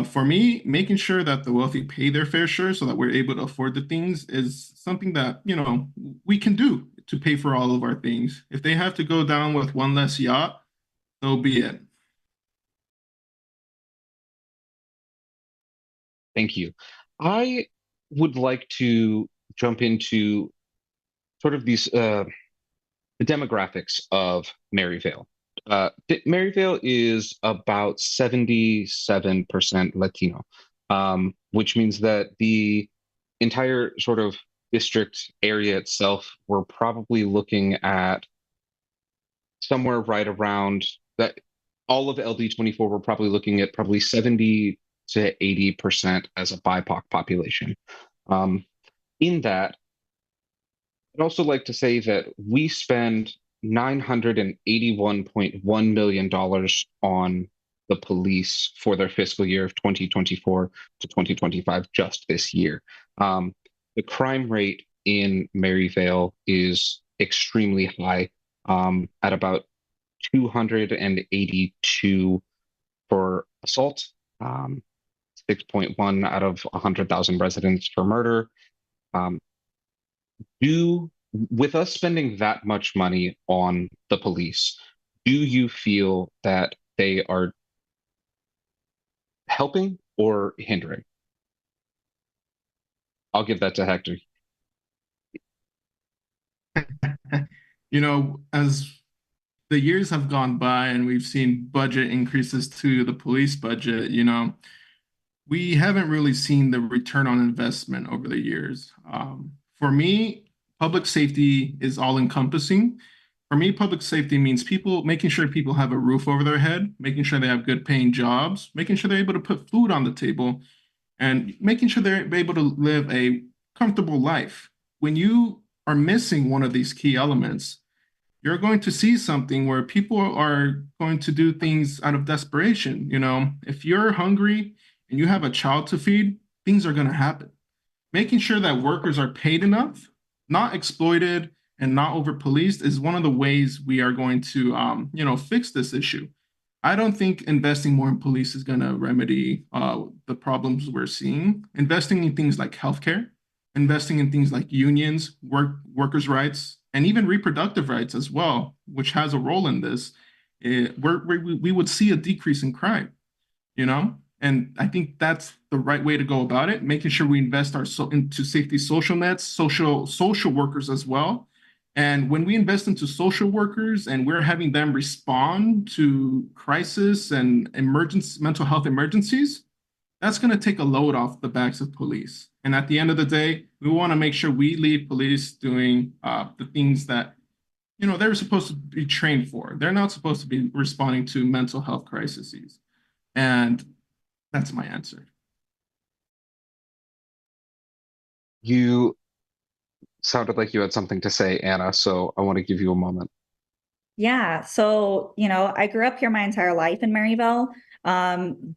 For me, making sure that the wealthy pay their fair share so that we're able to afford the things is something that, we can do to pay for all of our things. If they have to go down with one less yacht, so be it. Thank you. I would like to jump into sort of these the demographics of Maryvale. Maryvale is about 77% Latino, which means that the entire sort of district area itself, we're probably looking at somewhere right around that. All of LD24, we're probably looking at probably 70 to 80% as a BIPOC population. In that, I'd also like to say that we spend $981.1 million on the police for their fiscal year of 2024 to 2025 just this year. The crime rate in Maryvale is extremely high, at about 282 for assault, 6.1 out of 100,000 residents for murder. With us spending that much money on the police, do you feel that they are helping or hindering? I'll give that to Hector. As the years have gone by and we've seen budget increases to the police budget, we haven't really seen the return on investment over the years. For me, public safety is all encompassing. For me, public safety means making sure people have a roof over their head, making sure they have good paying jobs, making sure they're able to put food on the table, and making sure they're able to live a comfortable life. When you are missing one of these key elements, you're going to see something where people are going to do things out of desperation. If you're hungry and you have a child to feed, things are going to happen. Making sure that workers are paid enough, not exploited, and not over-policed is one of the ways we are going to, fix this issue. I don't think investing more in police is going to remedy the problems we're seeing. Investing in things like healthcare, investing in things like unions, workers' rights, and even reproductive rights as well, which has a role in this, we would see a decrease in crime, And I think that's the right way to go about it, making sure we invest into safety social nets, social workers as well. And when we invest into social workers and we're having them respond to crisis and mental health emergencies, that's going to take a load off the backs of police. And at the end of the day, we want to make sure we leave police doing the things that they're supposed to be trained for. They're not supposed to be responding to mental health crises. And that's my answer. You sounded like you had something to say, Anna, so I want to give you a moment. Yeah. So, I grew up here my entire life in Maryville.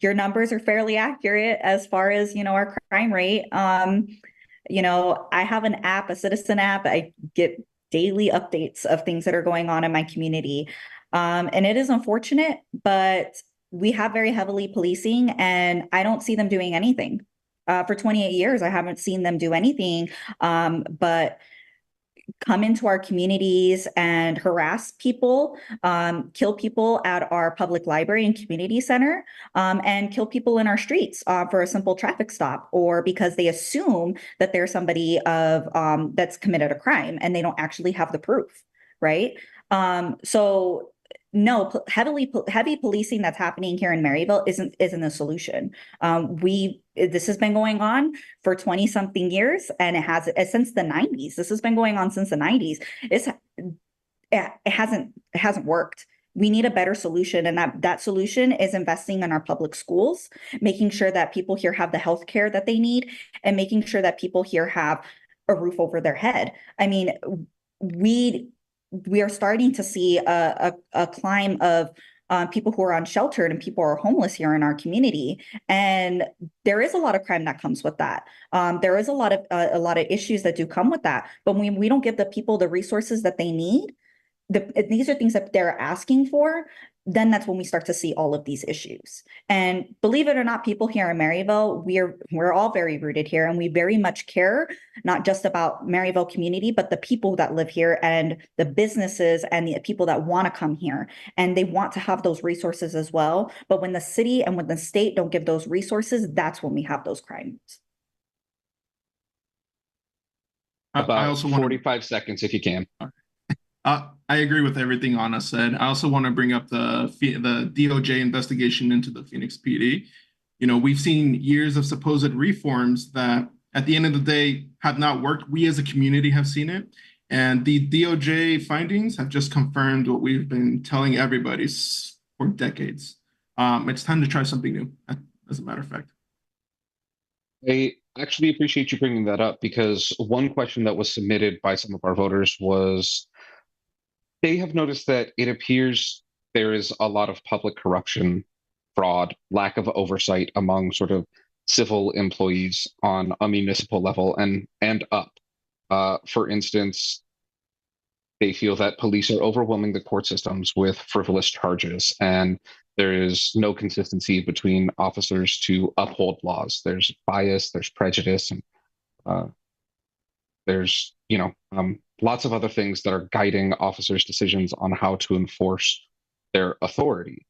Your numbers are fairly accurate as far as, our crime rate. I have an app, a citizen app. I get daily updates of things that are going on in my community. And it is unfortunate, but we have very heavily policing, and I don't see them doing anything. For 28 years, I haven't seen them do anything but come into our communities and harass people, kill people at our public library and community center, and kill people in our streets for a simple traffic stop, or because they assume that there's somebody that's committed a crime and they don't actually have the proof, right? So no, heavy policing that's happening here in Maryville isn't a solution. This has been going on for 20 something years, and it has since the 90s. This has been going on since the 90s. It hasn't worked. We need a better solution, and that solution is investing in our public schools, making sure that people here have the health care that they need, and making sure that people here have a roof over their head. I mean, we are starting to see a climb of people who are unsheltered and people who are homeless here in our community, and there is a lot of crime that comes with that. There is a lot of issues that do come with that. But when we don't give the people the resources that they need, these are things that they're asking for, then that's when we start to see all of these issues. And believe it or not, people here in Maryville, we're all very rooted here, and we very much care, not just about Maryville community, but the people that live here and the businesses and the people that want to come here. And they want to have those resources as well. But when the city and when the state don't give those resources, that's when we have those crimes. About 45 seconds, if you can. I agree with everything Anna said. I also want to bring up the DOJ investigation into the Phoenix PD. We've seen years of supposed reforms that at the end of the day have not worked. We as a community have seen it. And the DOJ findings have just confirmed what we've been telling everybody for decades. It's time to try something new, as a matter of fact. I actually appreciate you bringing that up, because one question that was submitted by some of our voters was, they have noticed that it appears there is a lot of public corruption, fraud, lack of oversight among sort of civil employees on a municipal level and up. For instance, they feel that police are overwhelming the court systems with frivolous charges, and there is no consistency between officers to uphold laws. There's bias, there's prejudice, and there's lots of other things that are guiding officers' decisions on how to enforce their authority.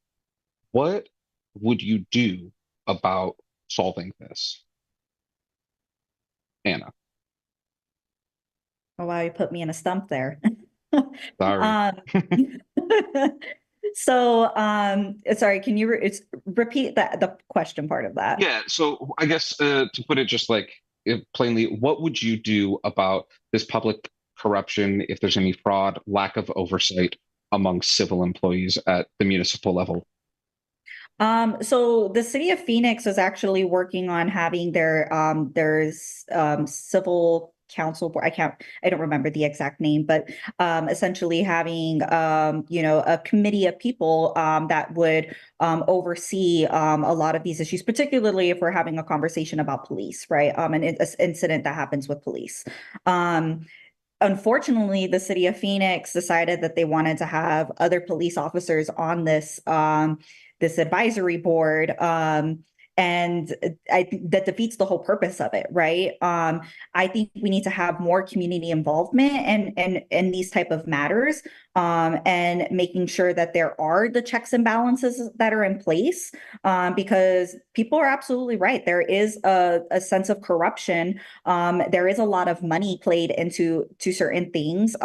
What would you do about solving this, Anna? Oh, wow, you put me in a stump there. Sorry. Sorry, can you repeat the question part of that? Yeah, so I guess to put it just like plainly, what would you do about this public corruption, if there's any fraud, lack of oversight among civil employees at the municipal level? So the city of Phoenix is actually working on having there's civil council board. I don't remember the exact name, but essentially having a committee of people that would oversee a lot of these issues, particularly if we're having a conversation about police, right? An incident that happens with police. Unfortunately, the city of Phoenix decided that they wanted to have other police officers on this advisory board. And I think that defeats the whole purpose of it, right? I think we need to have more community involvement in these type of matters, and making sure that there are the checks and balances that are in place, because people are absolutely right. There is a sense of corruption. There is a lot of money played into certain things,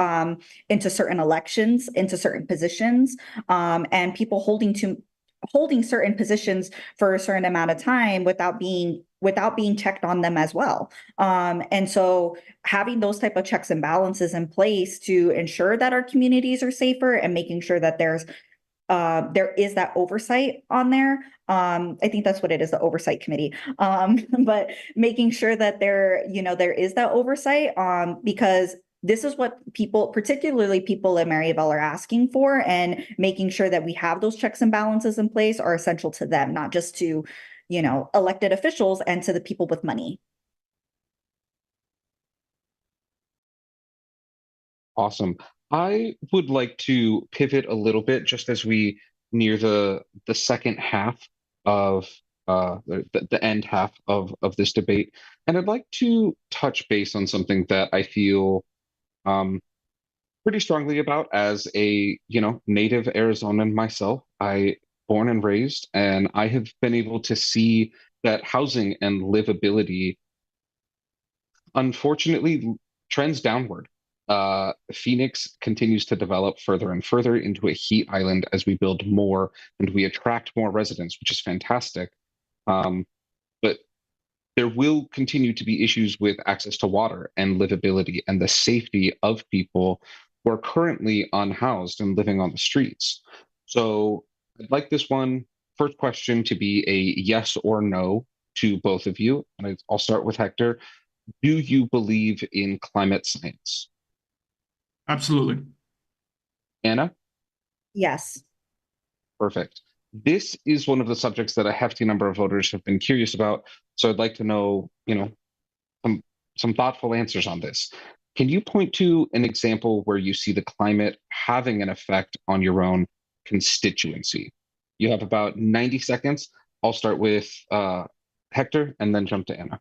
into certain elections, into certain positions, and people holding certain positions for a certain amount of time without being without being checked on them as well. And so having those type of checks and balances in place to ensure that our communities are safer and making sure that there is that oversight on there. I think that's what it is, the oversight committee. But making sure that there is that oversight, because this is what people, particularly people in Maryville, are asking for, and making sure that we have those checks and balances in place are essential to them, not just to, elected officials and to the people with money. Awesome. I would like to pivot a little bit just as we near the second half of the end half of this debate, and I'd like to touch base on something that I feel pretty strongly about as a native Arizonan myself. I born and raised, and I have been able to see that housing and livability unfortunately trends downward. Phoenix continues to develop further and further into a heat island as we build more and we attract more residents, which is fantastic. But there will continue to be issues with access to water and livability and the safety of people who are currently unhoused and living on the streets. So I'd like this first question to be a yes or no to both of you. And I'll start with Hector. Do you believe in climate science? Absolutely. Anna? Yes. Perfect. This is one of the subjects that a hefty number of voters have been curious about. So I'd like to know, some thoughtful answers on this. Can you point to an example where you see the climate having an effect on your own constituency? You have about 90 seconds. I'll start with Hector and then jump to Anna.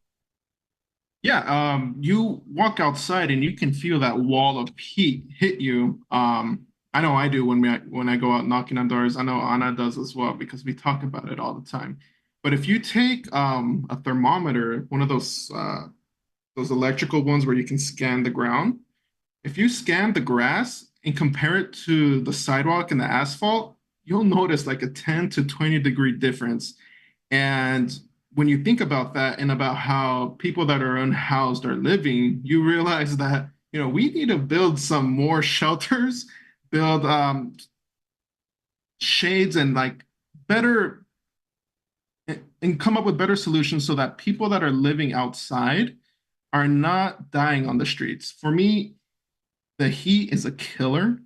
Yeah, you walk outside and you can feel that wall of heat hit you. I know I do when I go out knocking on doors. I know Anna does as well because we talk about it all the time. But if you take a thermometer, one of those electrical ones where you can scan the ground, if you scan the grass and compare it to the sidewalk and the asphalt, you'll notice like a 10 to 20 degree difference. And when you think about that and about how people that are unhoused are living, you realize that, we need to build some more shelters, build shades and like better, and come up with better solutions so that people that are living outside are not dying on the streets. For me, the heat is a killer.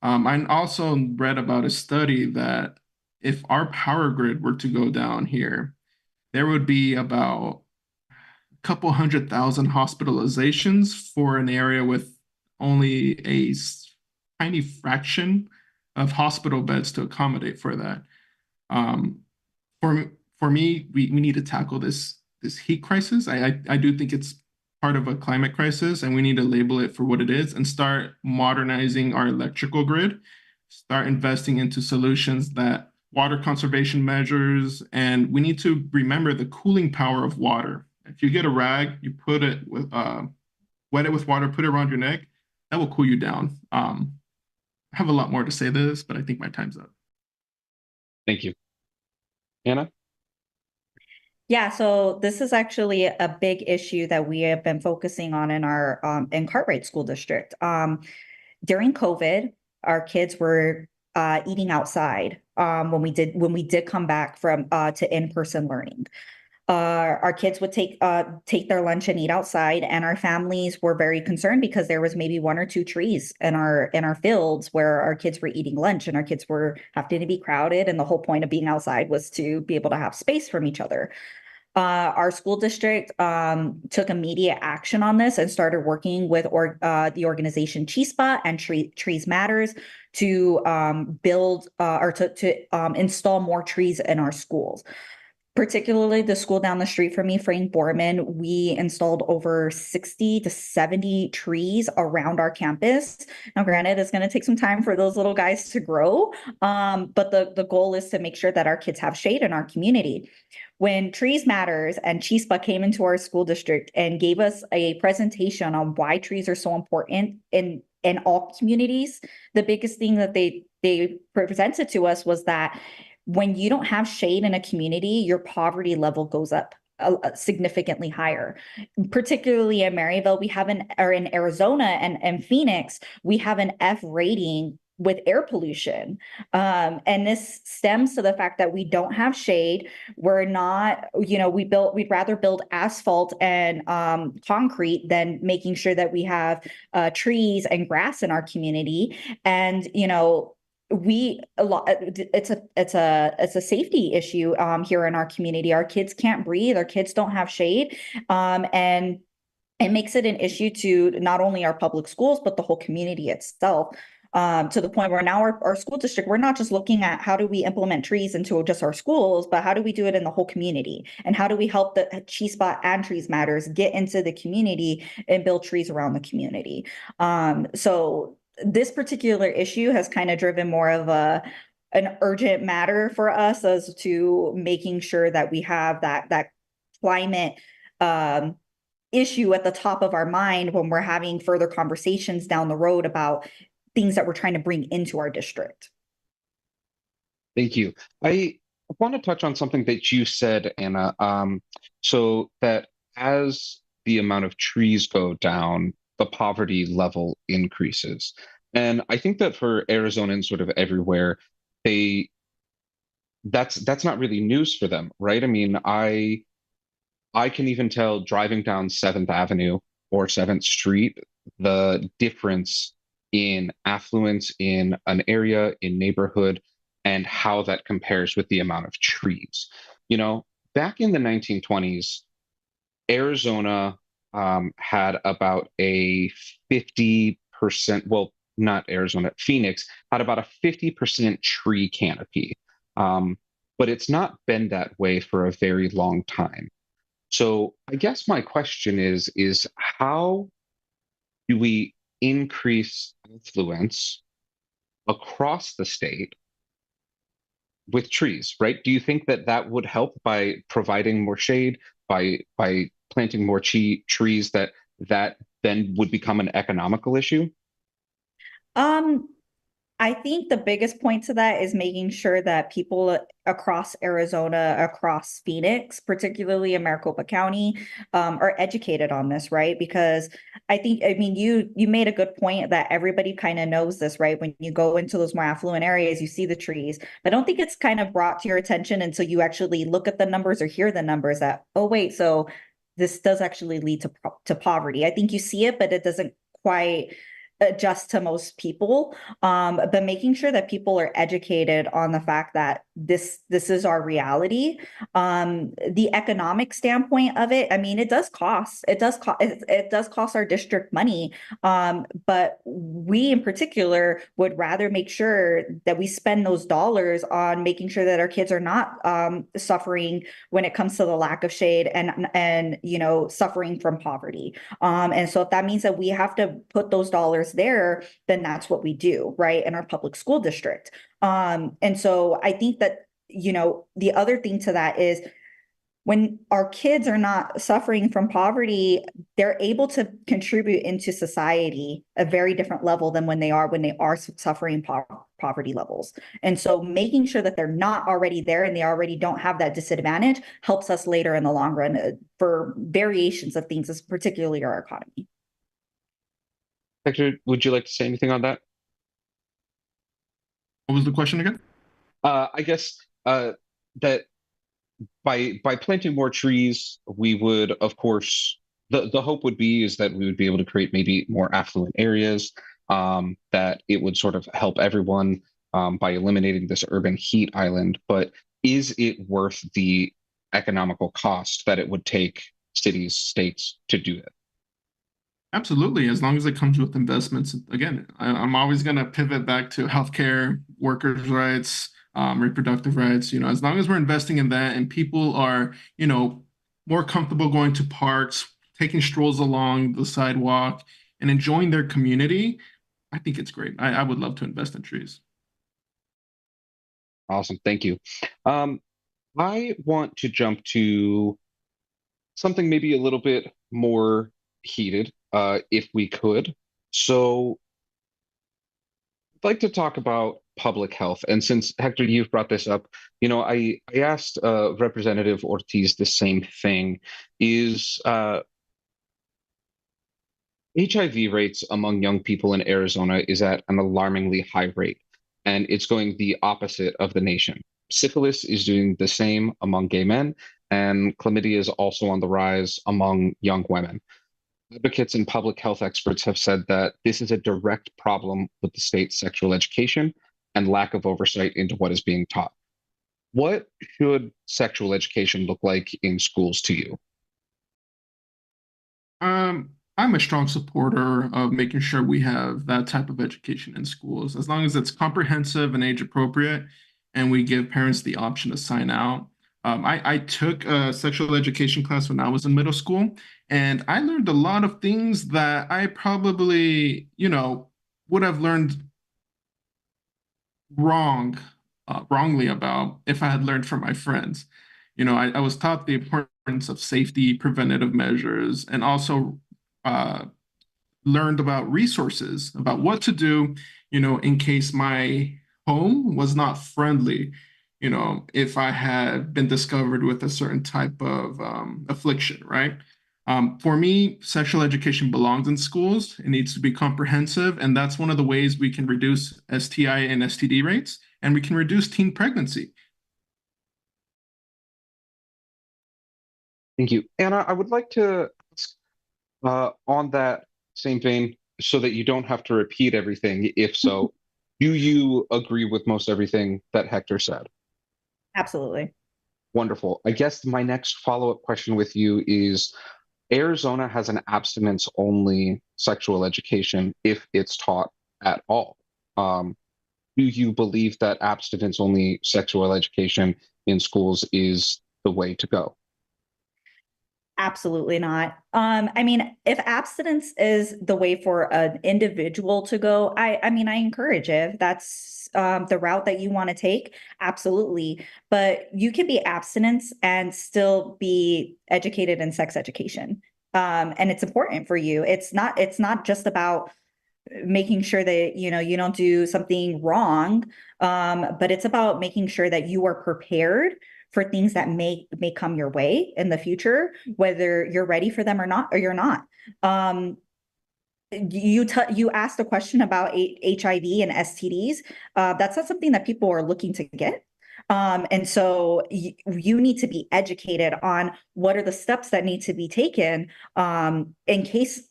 I also read about a study that if our power grid were to go down here, there would be about a couple 100,000 hospitalizations for an area with only a tiny fraction of hospital beds to accommodate for that. For me, we need to tackle this heat crisis. I do think it's part of a climate crisis, and we need to label it for what it is and start modernizing our electrical grid, start investing into solutions that water conservation measures, and we need to remember the cooling power of water. If you get a rag, you put it with wet it with water, put it around your neck, that will cool you down. I have a lot more to say this, but I think my time's up. Thank you. Anna? Yeah, so this is actually a big issue that we have been focusing on in our in Cartwright School District. During COVID, our kids were eating outside when we did come back from to in-person learning. Our kids would take their lunch and eat outside, and our families were very concerned because there was maybe 1 or 2 trees in our fields where our kids were eating lunch, and our kids were having to be crowded. And the whole point of being outside was to be able to have space from each other. Our school district took immediate action on this and started working with the organization Chispa and Trees Matters to build or to install more trees in our schools. Particularly the school down the street from me, Frank Borman, we installed over 60 to 70 trees around our campus. Now, granted, it's going to take some time for those little guys to grow, but the goal is to make sure that our kids have shade in our community. When Trees Matters and Chispa came into our school district and gave us a presentation on why trees are so important in all communities, the biggest thing that they presented to us was that when you don't have shade in a community, your poverty level goes up significantly higher. Particularly in Maryville, or in Arizona and Phoenix, we have an F rating with air pollution. And this stems to the fact that we don't have shade. We're not, we'd rather build asphalt and concrete than making sure that we have trees and grass in our community. And, it's a safety issue here in our community. Our kids can't breathe, our kids don't have shade. And it makes it an issue to not only our public schools, but the whole community itself. To the point where now our school district, we're not just looking at how do we implement trees into just our schools, but how do we do it in the whole community? And how do we help the Cheese Spot and Trees Matters get into the community and build trees around the community? So this particular issue has kind of driven more of an urgent matter for us as to making sure that we have that climate issue at the top of our mind when we're having further conversations down the road about things that we're trying to bring into our district. Thank you. I want to touch on something that you said, Anna. So that as the amount of trees go down, the poverty level increases. And I think that for Arizonans sort of everywhere, that's not really news for them, right? I mean, I can even tell driving down 7th Avenue or 7th Street, the difference in affluence in an area, in neighborhood, and how that compares with the amount of trees. Back in the 1920s, Arizona had about a 50%, well, not Arizona, Phoenix had about a 50% tree canopy. But it's not been that way for a very long time. So I guess my question is how do we increase influence across the state with trees, right? Do you think that would help by providing more shade, by planting more trees that then would become an economical issue? I think the biggest point to that is making sure that people across Arizona, across Phoenix, particularly in Maricopa County, are educated on this, right? Because I mean, you made a good point that everybody kind of knows this, right? When you go into those more affluent areas, you see the trees. But I don't think it's kind of brought to your attention until you actually look at the numbers or hear the numbers that, oh, wait, so this does actually lead to poverty. I think you see it, but it doesn't quite adjust to most people, but making sure that people are educated on the fact that this is our reality. The economic standpoint of it, I mean, it does cost our district money, but we in particular would rather make sure that we spend those dollars on making sure that our kids are not suffering when it comes to the lack of shade and suffering from poverty. And so if that means that we have to put those dollars there, then that's what we do, right, in our public school district. And so I think that, the other thing to that is when our kids are not suffering from poverty, they're able to contribute into society a very different level than when they are suffering poverty levels. And so making sure that they're not already there and they already don't have that disadvantage helps us later in the long run for variations of things, particularly our economy. Hector, would you like to say anything on that? What was the question again? I guess that by planting more trees, we would, of course, the hope would be is that we would be able to create maybe more affluent areas, that it would sort of help everyone by eliminating this urban heat island. But is it worth the economical cost that it would take cities, states to do it? Absolutely, as long as it comes with investments. Again, I'm always going to pivot back to healthcare, workers' rights, reproductive rights. As long as we're investing in that and people are, more comfortable going to parks, taking strolls along the sidewalk, and enjoying their community, I think it's great. I would love to invest in trees. Awesome, thank you. I want to jump to something maybe a little bit more heated, if we could. So like to talk about public health. And since Hector, you've brought this up, I asked Representative Ortiz the same thing. Is HIV rates among young people in Arizona is at an alarmingly high rate, and it's going the opposite of the nation. Syphilis is doing the same among gay men, and chlamydia is also on the rise among young women. Advocates and public health experts have said that this is a direct problem with the state's sexual education and lack of oversight into what is being taught. What should sexual education look like in schools to you? I'm a strong supporter of making sure we have that type of education in schools, as long as it's comprehensive and age appropriate, and we give parents the option to sign out. I took a sexual education class when I was in middle school, and I learned a lot of things that I probably, would have learned wrongly about if I had learned from my friends. I was taught the importance of safety, preventative measures, and also uh, learned about resources, about what to do, in case my home was not friendly, if I had been discovered with a certain type of affliction, right? For me, sexual education belongs in schools. It needs to be comprehensive, and that's one of the ways we can reduce STI and STD rates, and we can reduce teen pregnancy. Thank you. Anna, I would like to ask on that same vein, so that you don't have to repeat everything. If so, do you agree with most everything that Hector said? Absolutely. Wonderful. I guess my next follow-up question with you is Arizona has an abstinence only sexual education if it's taught at all. Do you believe that abstinence only sexual education in schools is the way to go? Absolutely not. I mean, if abstinence is the way for an individual to go, I mean, I encourage it. If that's the route that you want to take, absolutely. But you can be abstinence and still be educated in sex education. And it's important for you. It's not just about making sure that you don't do something wrong, but it's about making sure that you are prepared for things that may come your way in the future, whether you're ready for them or not, or you're not. You asked a question about HIV and STDs. That's not something that people are looking to get. And so you need to be educated on what are the steps that need to be taken in case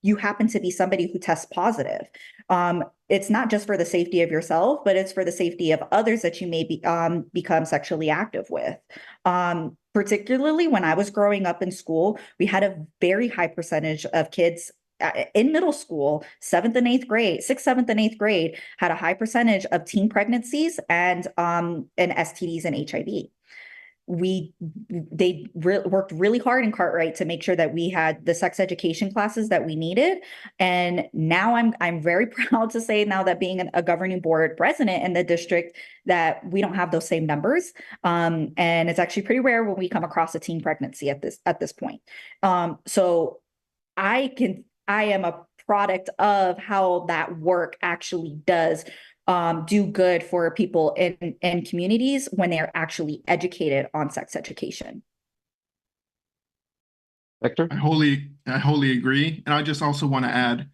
you happen to be somebody who tests positive. It's not just for the safety of yourself, but it's for the safety of others that you may become sexually active with. Particularly when I was growing up in school, we had a very high percentage of kids in middle school, 6th, 7th, and 8th grade, had a high percentage of teen pregnancies and STDs and HIV. They worked really hard in Cartwright to make sure that we had the sex education classes that we needed. And now I'm very proud to say, now that being a governing board president in the district, that we don't have those same numbers. And it's actually pretty rare when we come across a teen pregnancy at this point. So I am a product of how that work actually does do good for people in communities when they are actually educated on sex education. Hector? I wholly agree. And I just also want to add,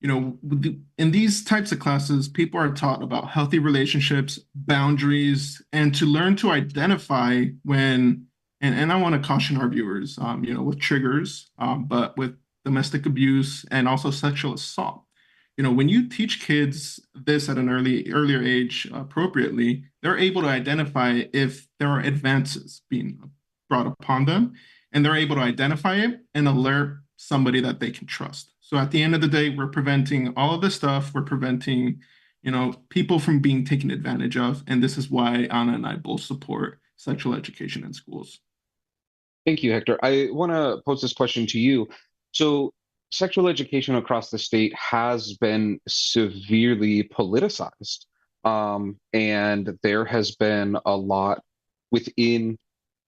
in these types of classes, people are taught about healthy relationships, boundaries, and to learn to identify when, and I want to caution our viewers, with triggers, but with domestic abuse and also sexual assault. When you teach kids this at an earlier age appropriately, they're able to identify if there are advances being brought upon them, and they're able to identify it and alert somebody that they can trust. So at the end of the day, we're preventing all of this stuff. We're preventing, people from being taken advantage of. And this is why Anna and I both support sexual education in schools. Thank you, Hector. I want to pose this question to you. So, sexual education across the state has been severely politicized. And there has been a lot within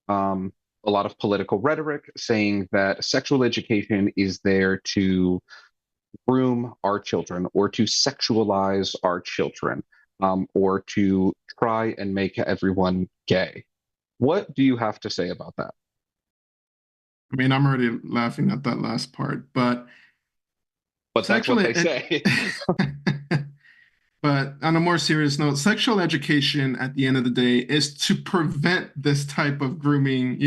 a lot of political rhetoric saying that sexual education is there to groom our children or to sexualize our children, or to try and make everyone gay. What do you have to say about that? I mean, I'm already laughing at that last part, but But that's what they say. But on a more serious note, sexual education at the end of the day is to prevent this type of grooming.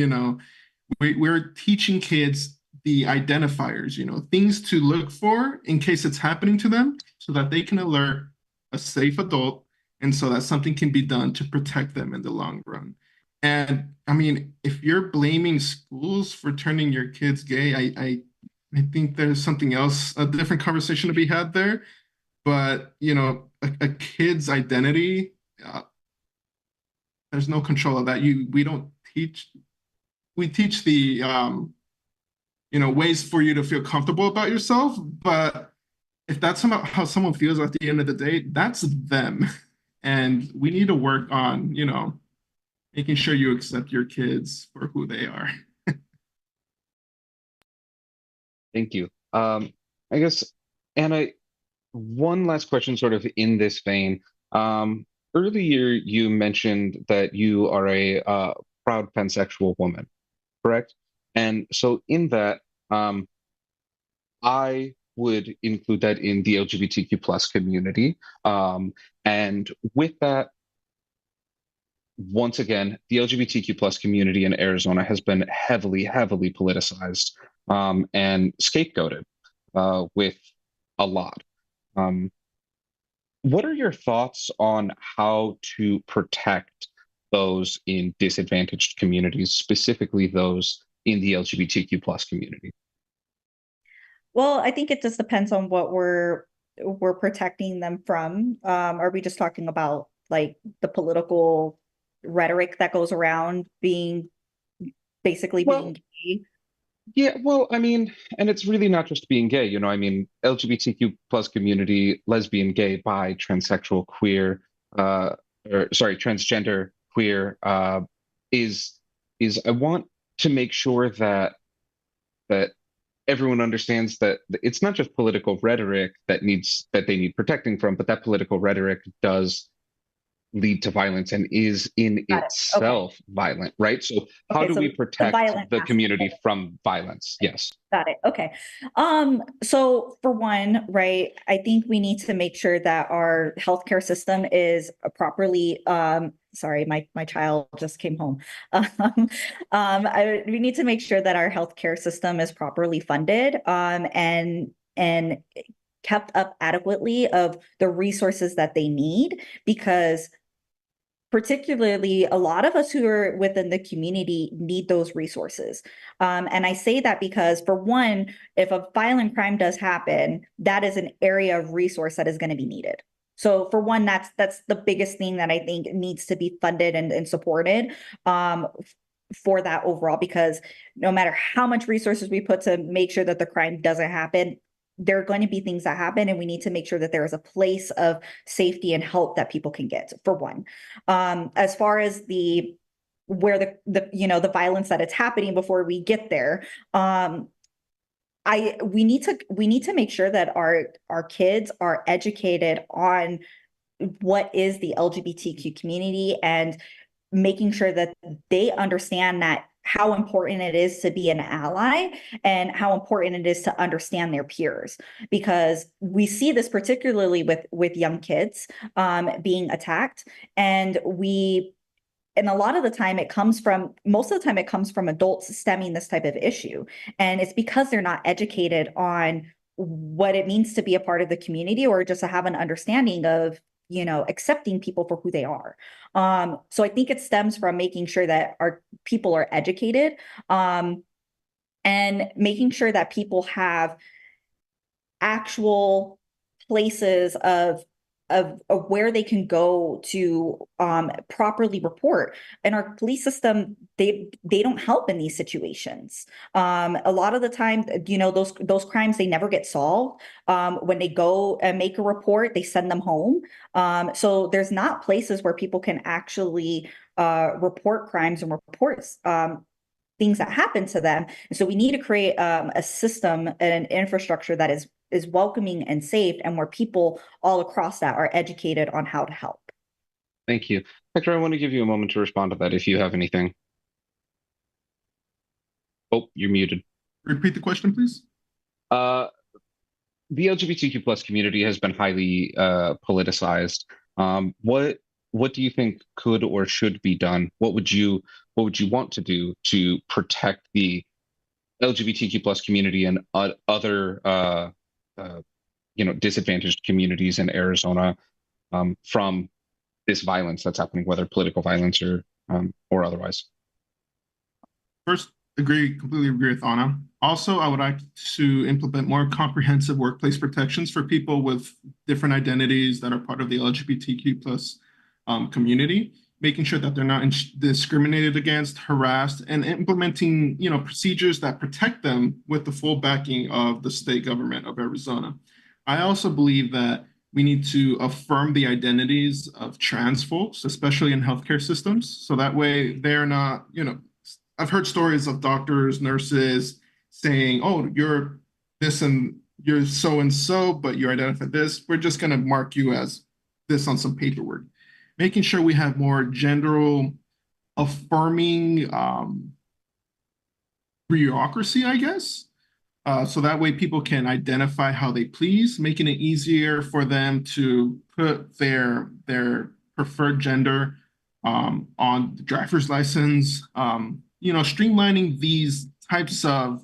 We're teaching kids the identifiers, things to look for in case it's happening to them so that they can alert a safe adult and so that something can be done to protect them in the long run. And I mean, if you're blaming schools for turning your kids gay, I think there's something else, a different conversation to be had there. But a kid's identity, there's no control of that. We don't teach. We teach the ways for you to feel comfortable about yourself. But if that's how someone feels at the end of the day, that's them. And we need to work on making sure you accept your kids for who they are. Thank you. I guess, Anna, one last question, sort of in this vein. Earlier, you mentioned that you are a proud pansexual woman, correct? And so, in that, I would include that in the LGBTQ plus community. And with that, once again, the LGBTQ plus community in Arizona has been heavily, heavily politicized, and scapegoated, with a lot. What are your thoughts on how to protect those in disadvantaged communities, specifically those in the LGBTQ plus community? Well, I think it just depends on what we're protecting them from. Are we just talking about like the political rhetoric that goes around being basically Well, being gay? yeah, well, I mean, and it's really not just being gay, I mean, LGBTQ plus community, lesbian, gay, bi, transsexual, queer, or sorry, transgender, queer, is I want to make sure that everyone understands that it's not just political rhetoric that they need protecting from, but that political rhetoric does lead to violence and is in Got it. Okay. itself violent, right? So how Okay, do so we the protect violent the aspect of community it. from violence? Yes. Got it. Okay. So for one, right, I think we need to make sure that our healthcare system is properly, sorry, my child just came home. We need to make sure that our healthcare system is properly funded, and kept up adequately of the resources that they need, because particularly a lot of us who are within the community need those resources. And I say that because, for one, if a violent crime does happen, that is an area of resource that is going to be needed. So for one, that's the biggest thing that I think needs to be funded and supported, for that overall, because no matter how much resources we put to make sure that the crime doesn't happen, there are going to be things that happen, and we need to make sure that there is a place of safety and help that people can get, for one. As far as where the violence that it's happening before we get there, we need to make sure that our kids are educated on what is the LGBTQ community, and making sure that they understand that how important it is to be an ally, and how important it is to understand their peers, because we see this particularly with young kids being attacked, and a lot of the time most of the time it comes from adults stemming this type of issue, and it's because they're not educated on what it means to be a part of the community, or just to have an understanding of accepting people for who they are. So I think it stems from making sure that our people are educated, and making sure that people have actual places of where they can go to properly report. And our police system, they don't help in these situations. A lot of the time, those crimes, they never get solved. When they go and make a report, they send them home. So there's not places where people can actually report crimes and reports things that happen to them. And so we need to create a system and an infrastructure that is welcoming and safe, and where people all across that are educated on how to help. Thank you. Hector, I want to give you a moment to respond to that if you have anything. Oh, you're muted. Repeat the question, please. The LGBTQ plus community has been highly politicized. What do you think could or should be done? What would you want to do to protect the LGBTQ plus community and other disadvantaged communities in Arizona from this violence that's happening, whether political violence or otherwise? First, completely agree with Anna. Also, I would like to implement more comprehensive workplace protections for people with different identities that are part of the LGBTQ plus community, making sure that they're not discriminated against, harassed, and implementing, procedures that protect them with the full backing of the state government of Arizona. I also believe that we need to affirm the identities of trans folks, especially in healthcare systems, so that way they're not, I've heard stories of doctors, nurses saying, oh, you're this and you're so and so, but you identify this. We're just going to mark you as this on some paperwork. Making sure we have more gender affirming bureaucracy, I guess. So that way people can identify how they please, making it easier for them to put their preferred gender on the driver's license. Streamlining these types of,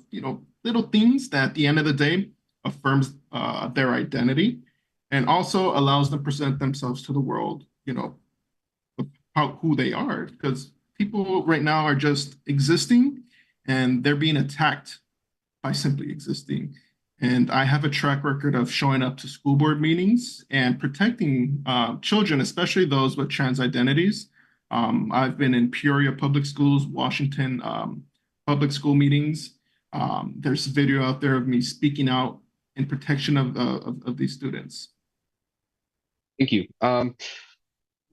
little things that at the end of the day affirms their identity, and also allows them to present themselves to the world, who they are. Because people right now are just existing, and they're being attacked by simply existing. And I have a track record of showing up to school board meetings and protecting children, especially those with trans identities. I've been in Peoria public schools, Washington public school meetings. There's a video out there of me speaking out in protection of these students. Thank you. I'm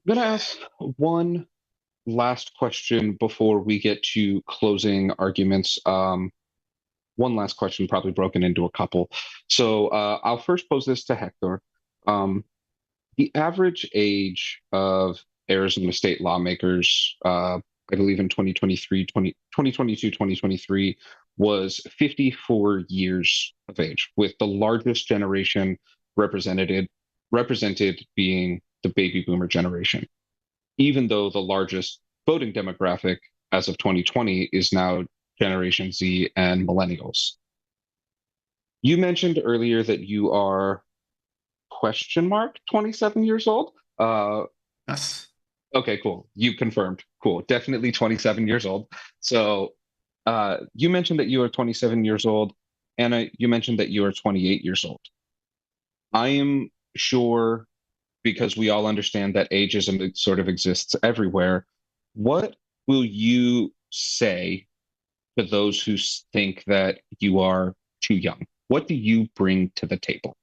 going to ask one last question before we get to closing arguments. One last question, probably broken into a couple. So I'll first pose this to Hector. The average age of Arizona state lawmakers, I believe in 2022, 2023, was 54 years of age, with the largest generation represented being the baby boomer generation, even though the largest voting demographic as of 2020 is now Generation Z and millennials. You mentioned earlier that you are 27 years old? Yes. Okay, cool. You confirmed. Cool. Definitely 27 years old. So you mentioned that you are 27 years old. Anna, you mentioned that you are 28 years old. I am sure, because we all understand that ageism sort of exists everywhere, what will you say to those who think that you are too young? What do you bring to the table?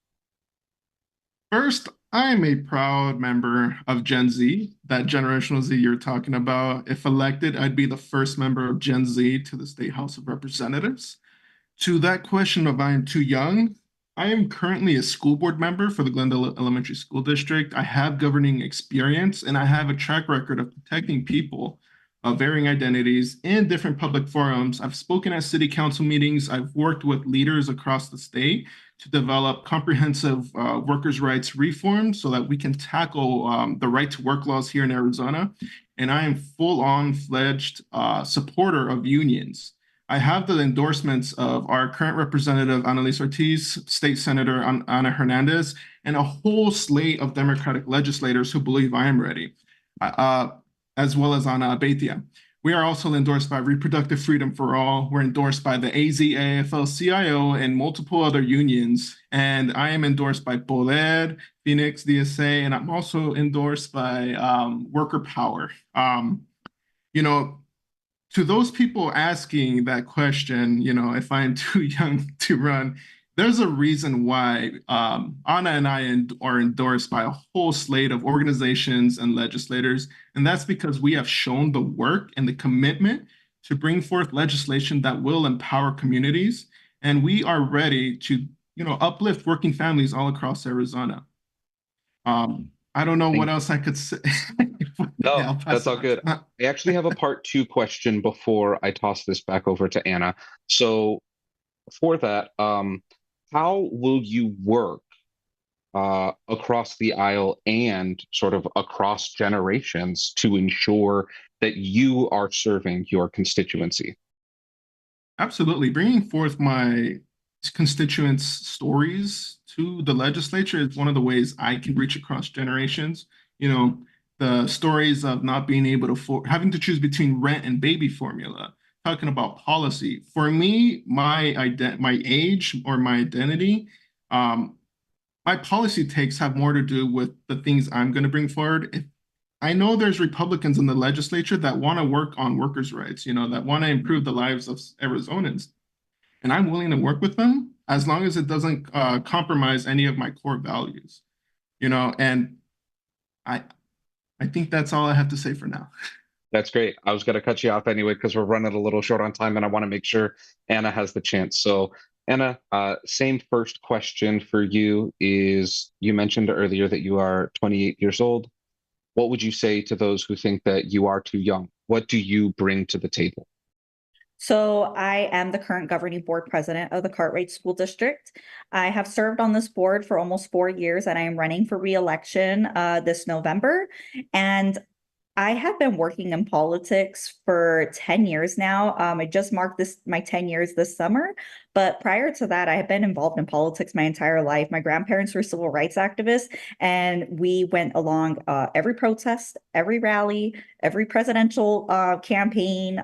First, I'm a proud member of Gen Z, that generational Z you're talking about. If elected, I'd be the first member of Gen Z to the State House of Representatives. To that question of I am too young, I am currently a school board member for the Glendale Elementary School District. I have governing experience, and I have a track record of protecting people of varying identities in different public forums. I've spoken at city council meetings. I've worked with leaders across the state to develop comprehensive workers' rights reform so that we can tackle the right to work laws here in Arizona. And I am full-on fledged supporter of unions. I have the endorsements of our current representative, Annalise Ortiz, State Senator Ana Hernandez, and a whole slate of Democratic legislators who believe I am ready, as well as Ana Beitia. We are also endorsed by Reproductive Freedom for All. We're endorsed by the AZ-AFL-CIO and multiple other unions. And I am endorsed by Poder, Phoenix, DSA, and I'm also endorsed by Worker Power. To those people asking that question, if I am too young to run, there's a reason why Anna and I are endorsed by a whole slate of organizations and legislators, and that's because we have shown the work and the commitment to bring forth legislation that will empower communities. And we are ready to, uplift working families all across Arizona. I don't know what else I could say. No, I'll pass that's it all on. good. I actually have a part two question before I toss this back over to Anna. So for that, how will you work across the aisle and sort of across generations to ensure that you are serving your constituency? Absolutely. Bringing forth my constituents' stories to the legislature is one of the ways I can reach across generations. The stories of not being able to having to choose between rent and baby formula, talking about policy. For me, my age or my identity, my policy takes have more to do with the things I'm going to bring forward. If I know there's Republicans in the legislature that want to work on workers' rights, that want to improve the lives of Arizonans. And I'm willing to work with them as long as it doesn't compromise any of my core values, and I, I think that's all I have to say for now. That's great. I was going to cut you off anyway because we're running a little short on time and I want to make sure Anna has the chance. So Anna, same first question for you is you mentioned earlier that you are 28 years old. What would you say to those who think that you are too young? What do you bring to the table? So I am the current governing board president of the Cartwright School District. I have served on this board for almost 4 years, and I am running for re-election this November. And I have been working in politics for 10 years now. I just marked my 10 years this summer. But prior to that, I have been involved in politics my entire life. My grandparents were civil rights activists, and we went along every protest, every rally, every presidential campaign,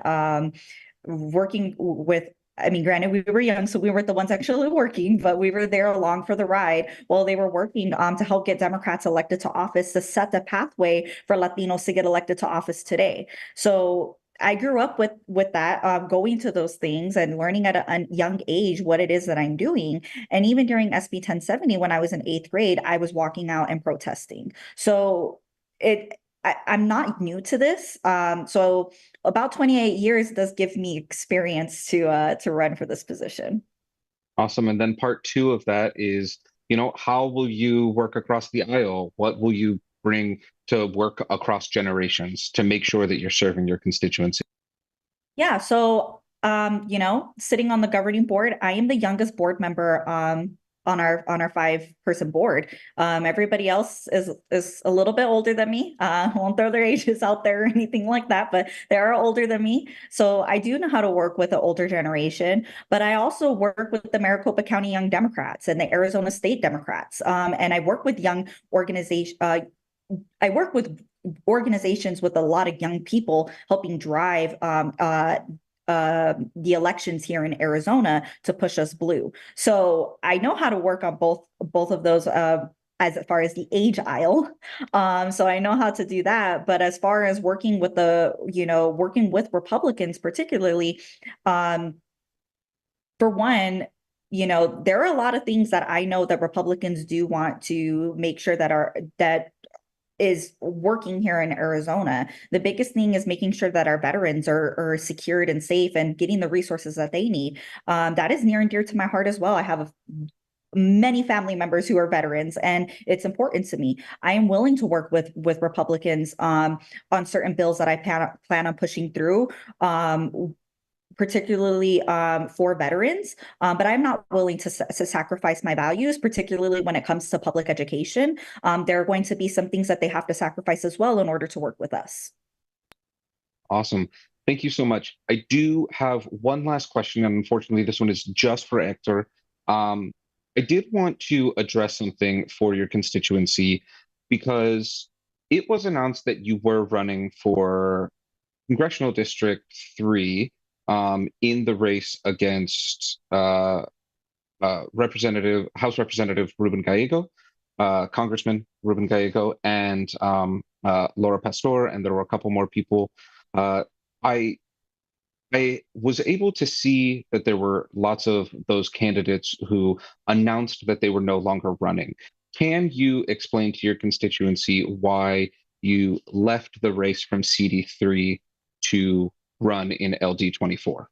working with granted, we were young, so we weren't the ones actually working, but we were there along for the ride while they were working to help get Democrats elected to office, to set the pathway for Latinos to get elected to office today. So I grew up with that, going to those things and learning at a young age what it is that I'm doing. And even during SB 1070, when I was in 8th grade, I was walking out and protesting. So I'm not new to this. So about 28 years does give me experience to run for this position. Awesome. And then part two of that is, how will you work across the aisle? What will you bring to work across generations to make sure that you're serving your constituency? Yeah. So, sitting on the governing board, I am the youngest board member on our 5-person board. Everybody else is a little bit older than me. I won't throw their ages out there or anything like that, but they are older than me. So I do know how to work with the older generation, but I also work with the Maricopa County Young Democrats and the Arizona State Democrats. And I work with young organizations. I work with organizations with a lot of young people helping drive the elections here in Arizona to push us blue. So I know how to work on both of those as far as the age aisle. So I know how to do that. But as far as working with working with Republicans particularly, for one, there are a lot of things that I know that Republicans do want to make sure that is working here in Arizona. The biggest thing is making sure that our veterans are secured and safe and getting the resources that they need. That is near and dear to my heart as well. I have many family members who are veterans, and it's important to me. I am willing to work with Republicans on certain bills that I plan on pushing through. Particularly for veterans, but I'm not willing to sacrifice my values, particularly when it comes to public education. There are going to be some things that they have to sacrifice as well in order to work with us. Awesome. Thank you so much. I do have one last question, and unfortunately, this one is just for Hector. I did want to address something for your constituency because it was announced that you were running for Congressional District 3 in the race against House Representative Ruben Gallego, Congressman Ruben Gallego, and Laura Pastor, and there were a couple more people. I was able to see that there were lots of those candidates who announced that they were no longer running. Can you explain to your constituency why you left the race from CD3 to run in LD24?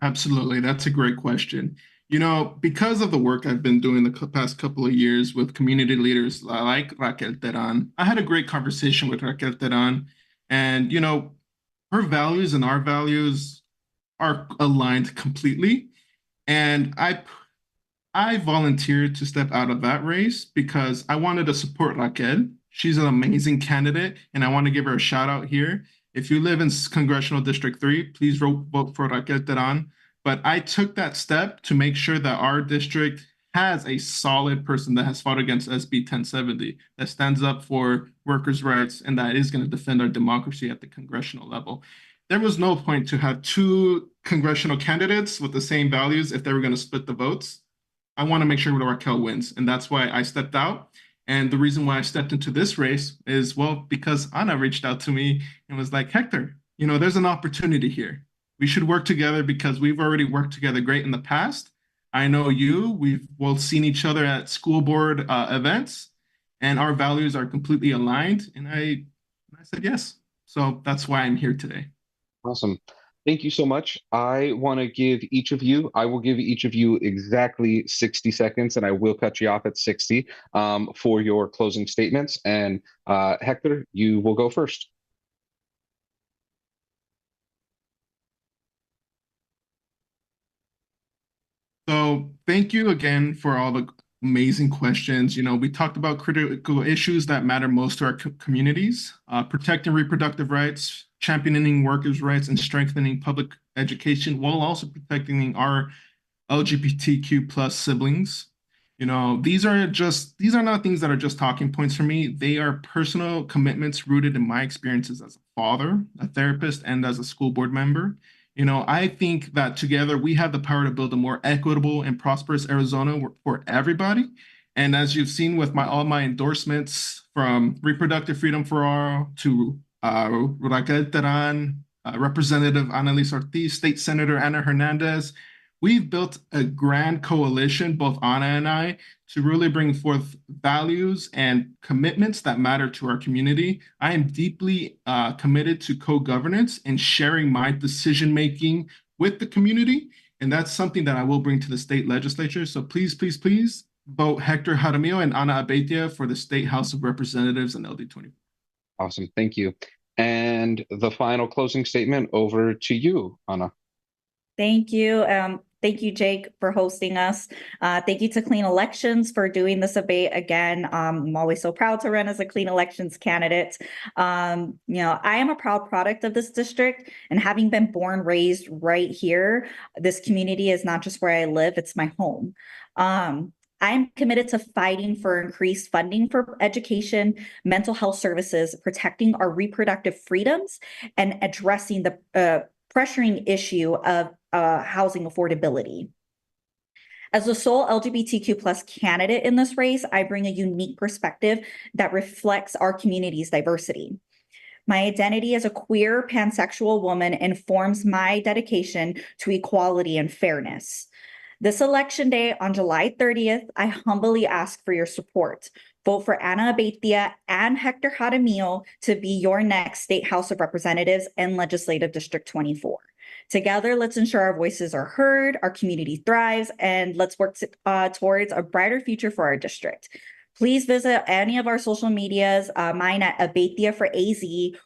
Absolutely. That's a great question. Because of the work I've been doing the past couple of years with community leaders like Raquel Teran, I had a great conversation with Raquel Teran. And, her values and our values are aligned completely. And I volunteered to step out of that race because I wanted to support Raquel. She's an amazing candidate, and I want to give her a shout out here. If you live in Congressional District 3, please vote for Raquel Teran. But I took that step to make sure that our district has a solid person that has fought against SB 1070, that stands up for workers' rights, and that is going to defend our democracy at the congressional level. There was no point to have two congressional candidates with the same values if they were going to split the votes. I want to make sure that Raquel wins, and that's why I stepped out. And the reason why I stepped into this race is, well, because Ana reached out to me and was like, Hector, there's an opportunity here. We should work together because we've already worked together great in the past. I know you, we've both seen each other at school board events, and our values are completely aligned. And I said yes. So that's why I'm here today. Awesome. Thank you so much. I will give each of you exactly 60 seconds, and I will cut you off at 60 for your closing statements. And Hector, you will go first. So thank you again for all the amazing questions. We talked about critical issues that matter most to our communities, protecting reproductive rights, championing workers' rights, and strengthening public education while also protecting our LGBTQ plus siblings. These are not things that are just talking points for me. They are personal commitments rooted in my experiences as a father, a therapist, and as a school board member. I think that together we have the power to build a more equitable and prosperous Arizona for everybody. And as you've seen with all my endorsements, from Reproductive Freedom for All to Raquel Teran, Representative Annalise Ortiz, State Senator Ana Hernandez, we've built a grand coalition, both Ana and I, to really bring forth values and commitments that matter to our community. I am deeply committed to co-governance and sharing my decision-making with the community. And that's something that I will bring to the state legislature. So please, please, please vote Hector Jaramillo and Ana Abeitia for the State House of Representatives and LD24. Awesome. Thank you. And the final closing statement, over to you, Ana. Thank you. Thank you, Jake, for hosting us. Thank you to Clean Elections for doing this debate again. I'm always so proud to run as a Clean Elections candidate. I am a proud product of this district, and having been born, raised right here, this community is not just where I live, it's my home. I'm committed to fighting for increased funding for education, mental health services, protecting our reproductive freedoms, and addressing the pressuring issue of housing affordability. As the sole LGBTQ plus candidate in this race, I bring a unique perspective that reflects our community's diversity. My identity as a queer pansexual woman informs my dedication to equality and fairness. This election day on July 30th, I humbly ask for your support. Vote for Ana Abeitia and Hector Jaramillo to be your next State House of Representatives and Legislative District 24. Together, let's ensure our voices are heard, our community thrives, and let's work towards a brighter future for our district. Please visit any of our social medias, mine at Abeitia for AZ,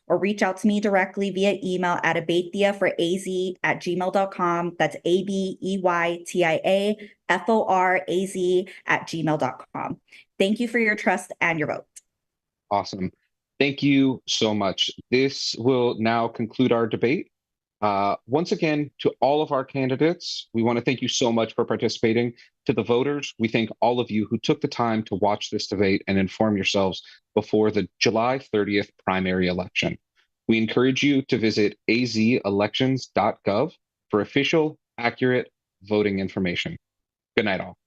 or reach out to me directly via email at abeitiaforaz@gmail.com. That's ABEITIAFORAZ@gmail.com. Thank you for your trust and your vote. Awesome. Thank you so much. This will now conclude our debate. Once again, to all of our candidates, we want to thank you so much for participating. To the voters, we thank all of you who took the time to watch this debate and inform yourselves before the July 30th primary election. We encourage you to visit azelections.gov for official, accurate voting information. Good night, all.